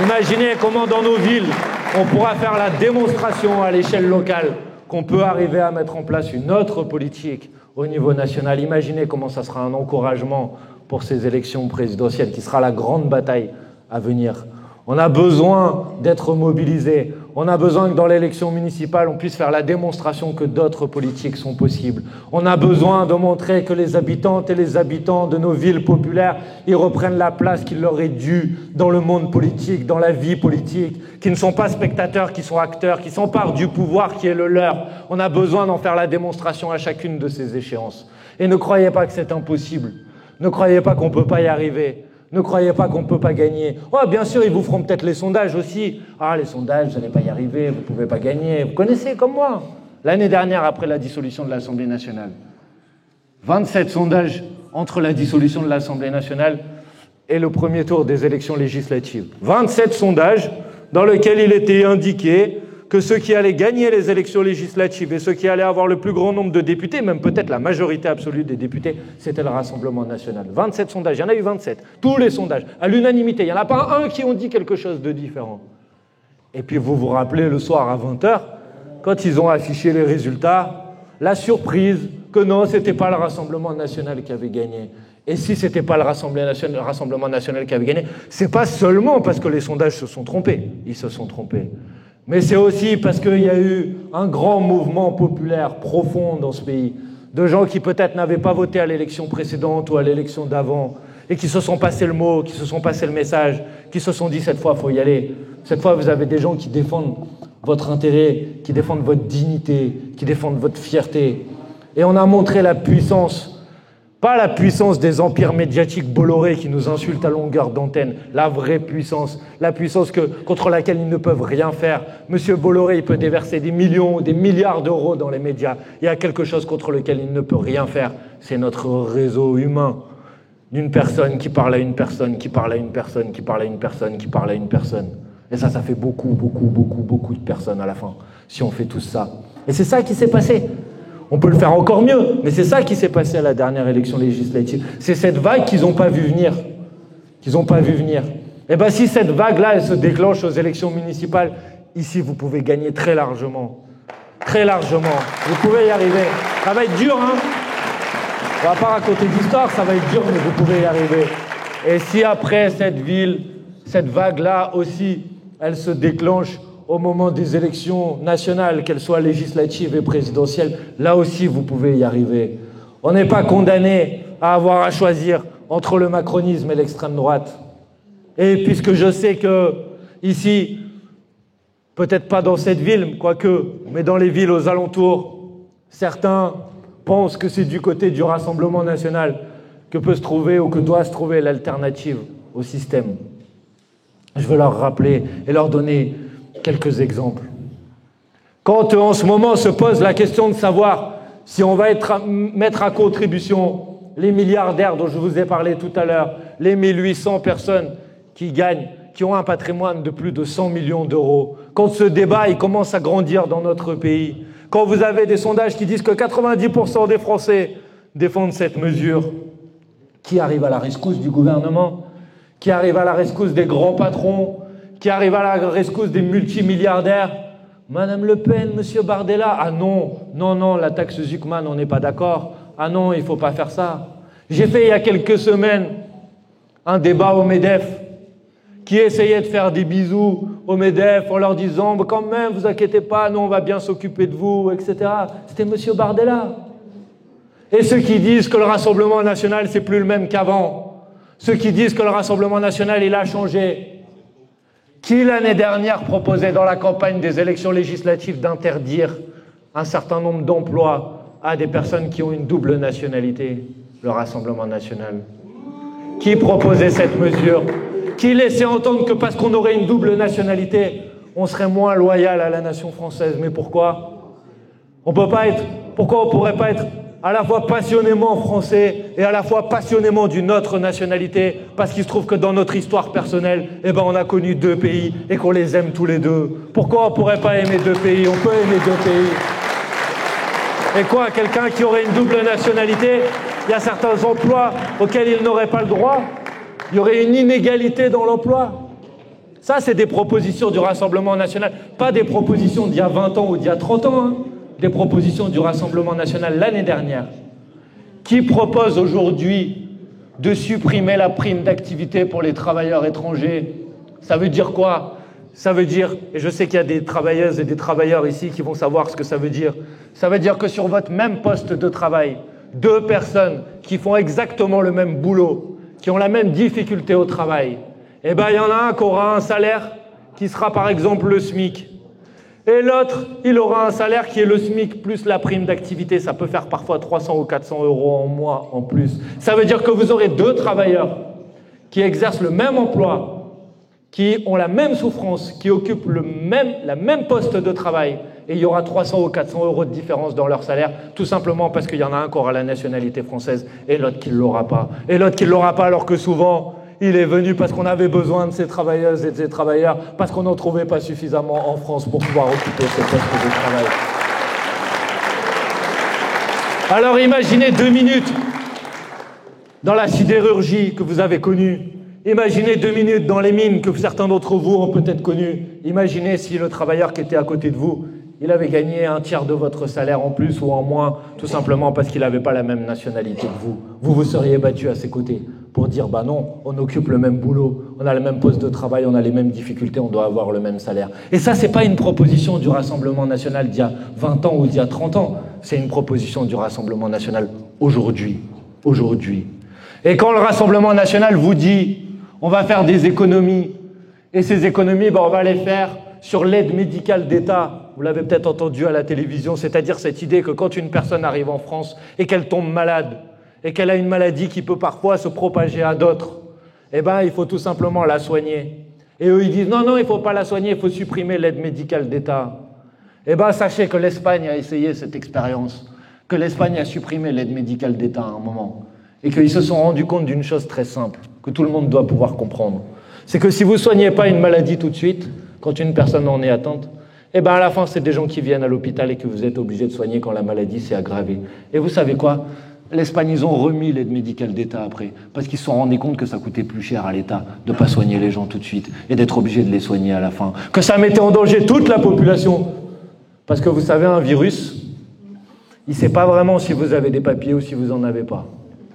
Imaginez comment dans nos villes, on pourra faire la démonstration à l'échelle locale qu'on peut arriver à mettre en place une autre politique au niveau national. Imaginez comment ça sera un encouragement pour ces élections présidentielles, qui sera la grande bataille à venir. On a besoin d'être mobilisés. On a besoin que dans l'élection municipale, on puisse faire la démonstration que d'autres politiques sont possibles. On a besoin de montrer que les habitantes et les habitants de nos villes populaires, ils reprennent la place qu'il leur est due dans le monde politique, dans la vie politique, qui ne sont pas spectateurs, qui sont acteurs, qui s'emparent du pouvoir qui est le leur. On a besoin d'en faire la démonstration à chacune de ces échéances. Et ne croyez pas que c'est impossible. Ne croyez pas qu'on ne peut pas y arriver. Ne croyez pas qu'on ne peut pas gagner. Oh, bien sûr, ils vous feront peut-être les sondages aussi. Ah, les sondages, vous n'allez pas y arriver, vous ne pouvez pas gagner. Vous connaissez comme moi. L'année dernière, après la dissolution de l'Assemblée nationale, 27 sondages entre la dissolution de l'Assemblée nationale et le premier tour des élections législatives. 27 sondages dans lesquels il était indiqué que ceux qui allaient gagner les élections législatives et ceux qui allaient avoir le plus grand nombre de députés, même peut-être la majorité absolue des députés, c'était le Rassemblement national. 27 sondages, il y en a eu 27. Tous les sondages, à l'unanimité. Il n'y en a pas un qui ont dit quelque chose de différent. Et puis vous vous rappelez le soir à 20h, quand ils ont affiché les résultats, la surprise que non, ce n'était pas le Rassemblement national qui avait gagné. Et si ce n'était pas le Rassemblement national qui avait gagné, ce n'est pas seulement parce que les sondages se sont trompés. Ils se sont trompés. Mais c'est aussi parce qu'il y a eu un grand mouvement populaire profond dans ce pays, de gens qui peut-être n'avaient pas voté à l'élection précédente ou à l'élection d'avant, et qui se sont passé le mot, qui se sont passé le message, qui se sont dit cette fois, il faut y aller. Cette fois, vous avez des gens qui défendent votre intérêt, qui défendent votre dignité, qui défendent votre fierté. Et on a montré la puissance. Pas la puissance des empires médiatiques Bolloré qui nous insultent à longueur d'antenne, la vraie puissance, la puissance contre laquelle ils ne peuvent rien faire. Monsieur Bolloré, il peut déverser des millions ou des milliards d'euros dans les médias. Il y a quelque chose contre lequel il ne peut rien faire. C'est notre réseau humain d'une personne qui parle à une personne, qui parle à une personne, qui parle à une personne, qui parle à une personne. Et ça fait beaucoup de personnes à la fin, si on fait tout ça. Et c'est ça qui s'est passé. On peut le faire encore mieux, mais c'est ça qui s'est passé à la dernière élection législative. C'est cette vague qu'ils n'ont pas vu venir. Eh bien, si cette vague-là, elle se déclenche aux élections municipales, ici, vous pouvez gagner très largement. Très largement. Vous pouvez y arriver. Ça va être dur, hein? On va pas raconter d'histoire, ça va être dur, mais vous pouvez y arriver. Et si après cette ville, cette vague-là aussi, elle se déclenche au moment des élections nationales, qu'elles soient législatives et présidentielles, là aussi, vous pouvez y arriver. On n'est pas condamné à avoir à choisir entre le macronisme et l'extrême droite. Et puisque je sais que ici, peut-être pas dans cette ville, quoique, mais dans les villes aux alentours, certains pensent que c'est du côté du Rassemblement national que peut se trouver ou que doit se trouver l'alternative au système. Je veux leur rappeler et leur donner quelques exemples. Quand en ce moment se pose la question de savoir si on va mettre à contribution les milliardaires dont je vous ai parlé tout à l'heure, les 1800 personnes qui gagnent, qui ont un patrimoine de plus de 100 millions d'euros, quand ce débat il commence à grandir dans notre pays, quand vous avez des sondages qui disent que 90% des Français défendent cette mesure, qui arrive à la rescousse du gouvernement, qui arrive à la rescousse des grands patrons, qui arrive à la rescousse des multimilliardaires. Madame Le Pen, Monsieur Bardella, ah non, non, non, la taxe Zuckman, on n'est pas d'accord. Ah non, il ne faut pas faire ça. J'ai fait il y a quelques semaines un débat au MEDEF qui essayait de faire des bisous au MEDEF en leur disant « quand même, vous inquiétez pas, nous on va bien s'occuper de vous, etc. » C'était Monsieur Bardella. Et ceux qui disent que le Rassemblement national, c'est plus le même qu'avant, ceux qui disent que le Rassemblement national, il a changé, qui l'année dernière proposait dans la campagne des élections législatives d'interdire un certain nombre d'emplois à des personnes qui ont une double nationalité, le Rassemblement national. Qui proposait cette mesure? Qui laissait entendre que parce qu'on aurait une double nationalité, on serait moins loyal à la nation française. Mais pourquoi? On peut pas être. Pourquoi on pourrait pas être à la fois passionnément français et à la fois passionnément d'une autre nationalité? Parce qu'il se trouve que dans notre histoire personnelle, eh ben on a connu deux pays et qu'on les aime tous les deux. Pourquoi on pourrait pas aimer deux pays? On peut aimer deux pays. Et quoi, quelqu'un qui aurait une double nationalité, il y a certains emplois auxquels il n'aurait pas le droit. Il y aurait une inégalité dans l'emploi. Ça, c'est des propositions du Rassemblement national. Pas des propositions d'il y a 20 ans ou d'il y a 30 ans. Hein. Des propositions du Rassemblement national l'année dernière. Qui propose aujourd'hui de supprimer la prime d'activité pour les travailleurs étrangers? Ça veut dire quoi? Ça veut dire, et je sais qu'il y a des travailleuses et des travailleurs ici qui vont savoir ce que ça veut dire. Ça veut dire que sur votre même poste de travail, deux personnes qui font exactement le même boulot, qui ont la même difficulté au travail, eh ben, il y en a un qui aura un salaire qui sera par exemple le SMIC. Et l'autre, il aura un salaire qui est le SMIC plus la prime d'activité. Ça peut faire parfois 300 ou 400 euros en mois en plus. Ça veut dire que vous aurez deux travailleurs qui exercent le même emploi, qui ont la même souffrance, qui occupent la même poste de travail, et il y aura 300 ou 400 euros de différence dans leur salaire, tout simplement parce qu'il y en a un qui aura la nationalité française et l'autre qui ne l'aura pas. Et l'autre qui ne l'aura pas alors que souvent, il est venu parce qu'on avait besoin de ces travailleuses et de ces travailleurs, parce qu'on n'en trouvait pas suffisamment en France pour pouvoir occuper ces postes de travail. Alors imaginez 2 minutes dans la sidérurgie que vous avez connue. Imaginez 2 minutes dans les mines que certains d'entre vous ont peut-être connues. Imaginez si le travailleur qui était à côté de vous, il avait gagné un tiers de votre salaire en plus ou en moins, tout simplement parce qu'il n'avait pas la même nationalité que vous. Vous seriez battu à ses côtés pour dire « bah non, on occupe le même boulot, on a le même poste de travail, on a les mêmes difficultés, on doit avoir le même salaire ». Et ça, c'est pas une proposition du Rassemblement national d'il y a 20 ans ou d'il y a 30 ans. C'est une proposition du Rassemblement national aujourd'hui. Aujourd'hui. Et quand le Rassemblement national vous dit on va faire des économies, et ces économies, on va les faire sur l'aide médicale d'État. Vous l'avez peut-être entendu à la télévision, c'est-à-dire cette idée que quand une personne arrive en France et qu'elle tombe malade, et qu'elle a une maladie qui peut parfois se propager à d'autres, eh ben, il faut tout simplement la soigner. Et eux, ils disent non, non, il ne faut pas la soigner, il faut supprimer l'aide médicale d'État. Eh bien, sachez que l'Espagne a essayé cette expérience, que l'Espagne a supprimé l'aide médicale d'État à un moment, et qu'ils se sont rendus compte d'une chose très simple, que tout le monde doit pouvoir comprendre. C'est que si vous ne soignez pas une maladie tout de suite, quand une personne en est atteinte, eh bien à la fin, c'est des gens qui viennent à l'hôpital et que vous êtes obligé de soigner quand la maladie s'est aggravée. Et vous savez quoi? L'Espagne, ils ont remis l'aide médicale d'État après, parce qu'ils se sont rendus compte que ça coûtait plus cher à l'État de ne pas soigner les gens tout de suite et d'être obligé de les soigner à la fin. Que ça mettait en danger toute la population. Parce que vous savez, un virus, il ne sait pas vraiment si vous avez des papiers ou si vous n'en avez pas.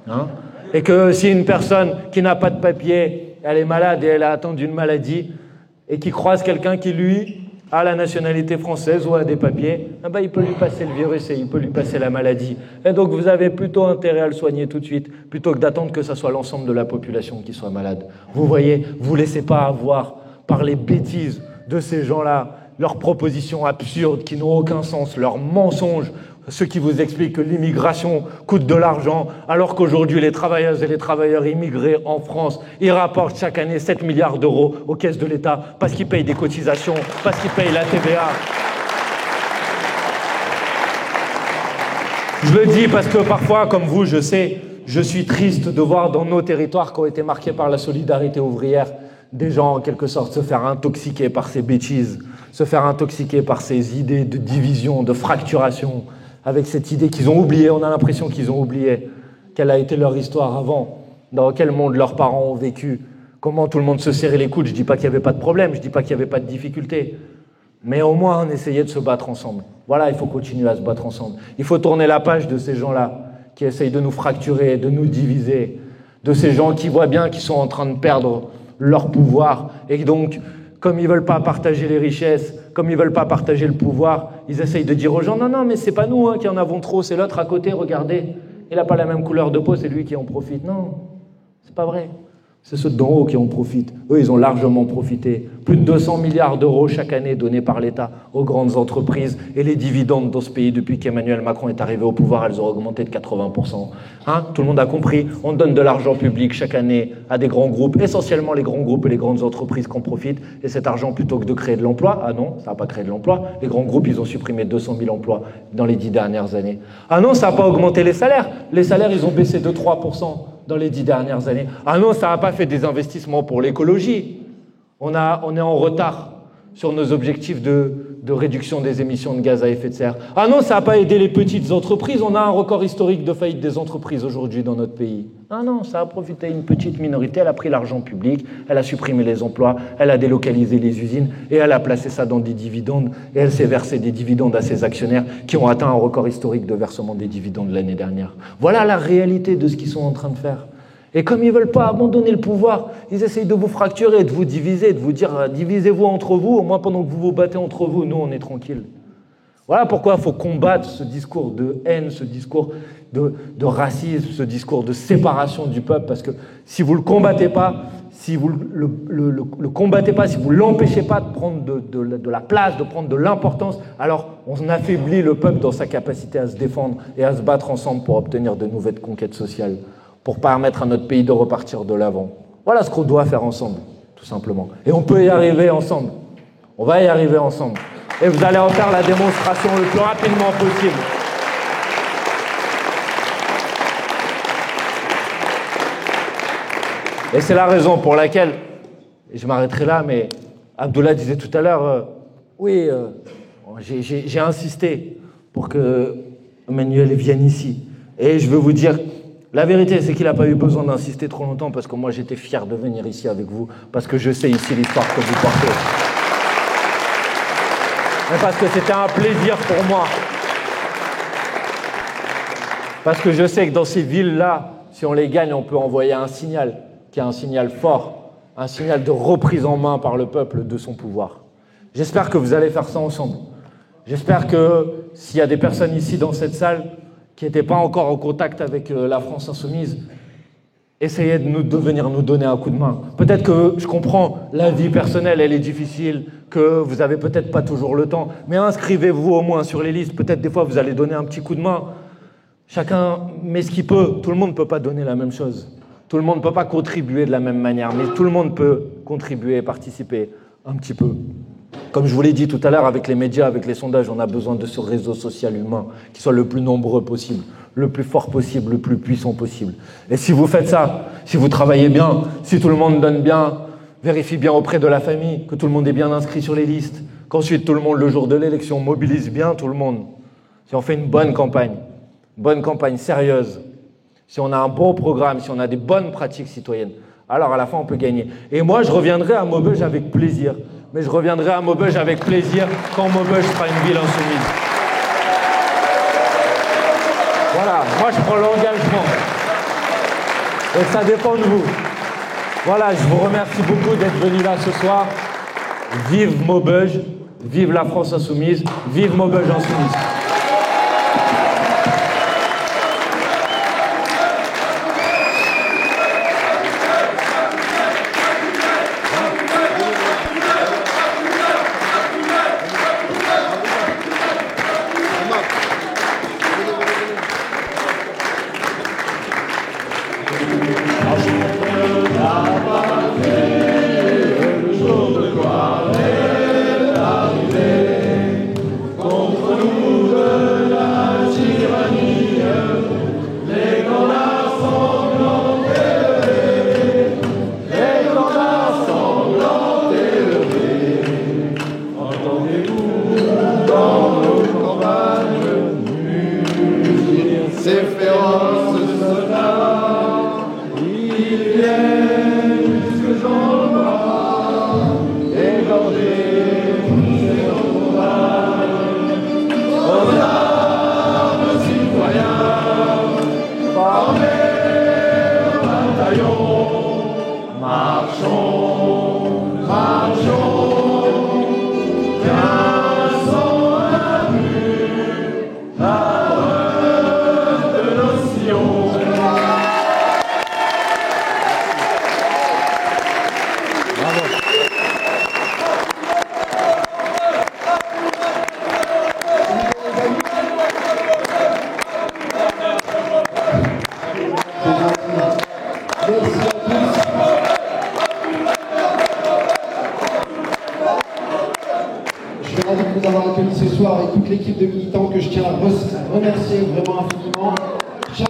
Hein? Et que si une personne qui n'a pas de papiers, elle est malade et elle a atteint d'une maladie, et qui croise quelqu'un qui, lui, a la nationalité française ou a des papiers, eh ben, il peut lui passer le virus et il peut lui passer la maladie. Et donc vous avez plutôt intérêt à le soigner tout de suite, plutôt que d'attendre que ce soit l'ensemble de la population qui soit malade. Vous voyez, vous ne laissez pas avoir par les bêtises de ces gens-là, leurs propositions absurdes qui n'ont aucun sens, leurs mensonges, ceux qui vous expliquent que l'immigration coûte de l'argent, alors qu'aujourd'hui les travailleuses et les travailleurs immigrés en France, ils rapportent chaque année 7 milliards d'euros aux caisses de l'État parce qu'ils payent des cotisations, parce qu'ils payent la TVA. Je le dis parce que parfois, comme vous, je sais, je suis triste de voir dans nos territoires qui ont été marqués par la solidarité ouvrière, des gens en quelque sorte se faire intoxiquer par ces bêtises, se faire intoxiquer par ces idées de division, de fracturation, avec cette idée qu'ils ont oubliée, on a l'impression qu'ils ont oublié quelle a été leur histoire avant, dans quel monde leurs parents ont vécu, comment tout le monde se serrait les coudes. Je ne dis pas qu'il n'y avait pas de problème, je ne dis pas qu'il n'y avait pas de difficultés, mais au moins on essayait de se battre ensemble. Voilà, il faut continuer à se battre ensemble. Il faut tourner la page de ces gens-là qui essayent de nous fracturer, de nous diviser, de ces gens qui voient bien qu'ils sont en train de perdre leur pouvoir et donc, comme ils ne veulent pas partager les richesses, comme ils ne veulent pas partager le pouvoir, ils essayent de dire aux gens « Non, non, mais c'est pas nous qui en avons trop, c'est l'autre à côté, regardez, il n'a pas la même couleur de peau, c'est lui qui en profite. » Non, c'est pas vrai. C'est ceux d'en haut qui en profitent. Eux, ils ont largement profité. Plus de 200 milliards d'euros chaque année donnés par l'État aux grandes entreprises. Et les dividendes dans ce pays, depuis qu'Emmanuel Macron est arrivé au pouvoir, elles ont augmenté de 80%. Hein? Tout le monde a compris. On donne de l'argent public chaque année à des grands groupes, essentiellement les grands groupes et les grandes entreprises qui en profitent. Et cet argent, plutôt que de créer de l'emploi, ah non, ça n'a pas créé de l'emploi. Les grands groupes, ils ont supprimé 200 000 emplois dans les 10 dernières années. Ah non, ça n'a pas augmenté les salaires. Les salaires, ils ont baissé de 3%. Dans les 10 dernières années. Ah non, ça n'a pas fait des investissements pour l'écologie. On est en retard sur nos objectifs de réduction des émissions de gaz à effet de serre. Ah non, ça n'a pas aidé les petites entreprises. On a un record historique de faillite des entreprises aujourd'hui dans notre pays. Ah non, ça a profité à une petite minorité. Elle a pris l'argent public, elle a supprimé les emplois, elle a délocalisé les usines et elle a placé ça dans des dividendes et elle s'est versé des dividendes à ses actionnaires qui ont atteint un record historique de versement des dividendes l'année dernière. Voilà la réalité de ce qu'ils sont en train de faire. Et comme ils ne veulent pas abandonner le pouvoir, ils essayent de vous fracturer, de vous diviser, de vous dire « divisez-vous entre vous, au moins pendant que vous vous battez entre vous, nous on est tranquilles ». Voilà pourquoi il faut combattre ce discours de haine, ce discours de racisme, ce discours de séparation du peuple, parce que si vous ne le combattez pas, si vous le combattez pas, si vous ne l'empêchez pas de prendre de la place, de prendre de l'importance, alors on affaiblit le peuple dans sa capacité à se défendre et à se battre ensemble pour obtenir de nouvelles conquêtes sociales, pour permettre à notre pays de repartir de l'avant. Voilà ce qu'on doit faire ensemble, tout simplement. Et on peut y arriver ensemble. On va y arriver ensemble. Et vous allez en faire la démonstration le plus rapidement possible. Et c'est la raison pour laquelle, et je m'arrêterai là, mais Abdullah disait tout à l'heure, oui, j'ai insisté pour que Emmanuel vienne ici. Et je veux vous dire, la vérité, c'est qu'il n'a pas eu besoin d'insister trop longtemps parce que moi, j'étais fier de venir ici avec vous, parce que je sais ici l'histoire que vous portez. Mais parce que c'était un plaisir pour moi. Parce que je sais que dans ces villes-là, si on les gagne, on peut envoyer un signal, qui est un signal fort, un signal de reprise en main par le peuple de son pouvoir. J'espère que vous allez faire ça ensemble. J'espère que s'il y a des personnes ici dans cette salle qui n'étaient pas encore en contact avec la France Insoumise, essayez de venir nous donner un coup de main. Peut-être que je comprends, la vie personnelle, elle est difficile, que vous n'avez peut-être pas toujours le temps, mais inscrivez-vous au moins sur les listes. Peut-être des fois, vous allez donner un petit coup de main. Chacun met ce qu'il peut. Tout le monde ne peut pas donner la même chose. Tout le monde ne peut pas contribuer de la même manière, mais tout le monde peut contribuer et participer un petit peu. Comme je vous l'ai dit tout à l'heure, avec les médias, avec les sondages, on a besoin de ce réseau social humain qui soit le plus nombreux possible, le plus fort possible, le plus puissant possible. Et si vous faites ça, si vous travaillez bien, si tout le monde donne bien, vérifie bien auprès de la famille que tout le monde est bien inscrit sur les listes, qu'ensuite tout le monde, le jour de l'élection, mobilise bien tout le monde. Si on fait une bonne campagne sérieuse, si on a un bon programme, si on a des bonnes pratiques citoyennes, alors à la fin on peut gagner. Et moi je reviendrai à Maubeuge avec plaisir. Mais je reviendrai à Maubeuge avec plaisir quand Maubeuge sera une ville insoumise. Voilà, moi je prends l'engagement. Et ça dépend de vous. Voilà, je vous remercie beaucoup d'être venus là ce soir. Vive Maubeuge, vive la France insoumise, vive Maubeuge insoumise. Ravi de vous avoir accueilli ce soir et toute l'équipe de militants que je tiens à remercier vraiment infiniment.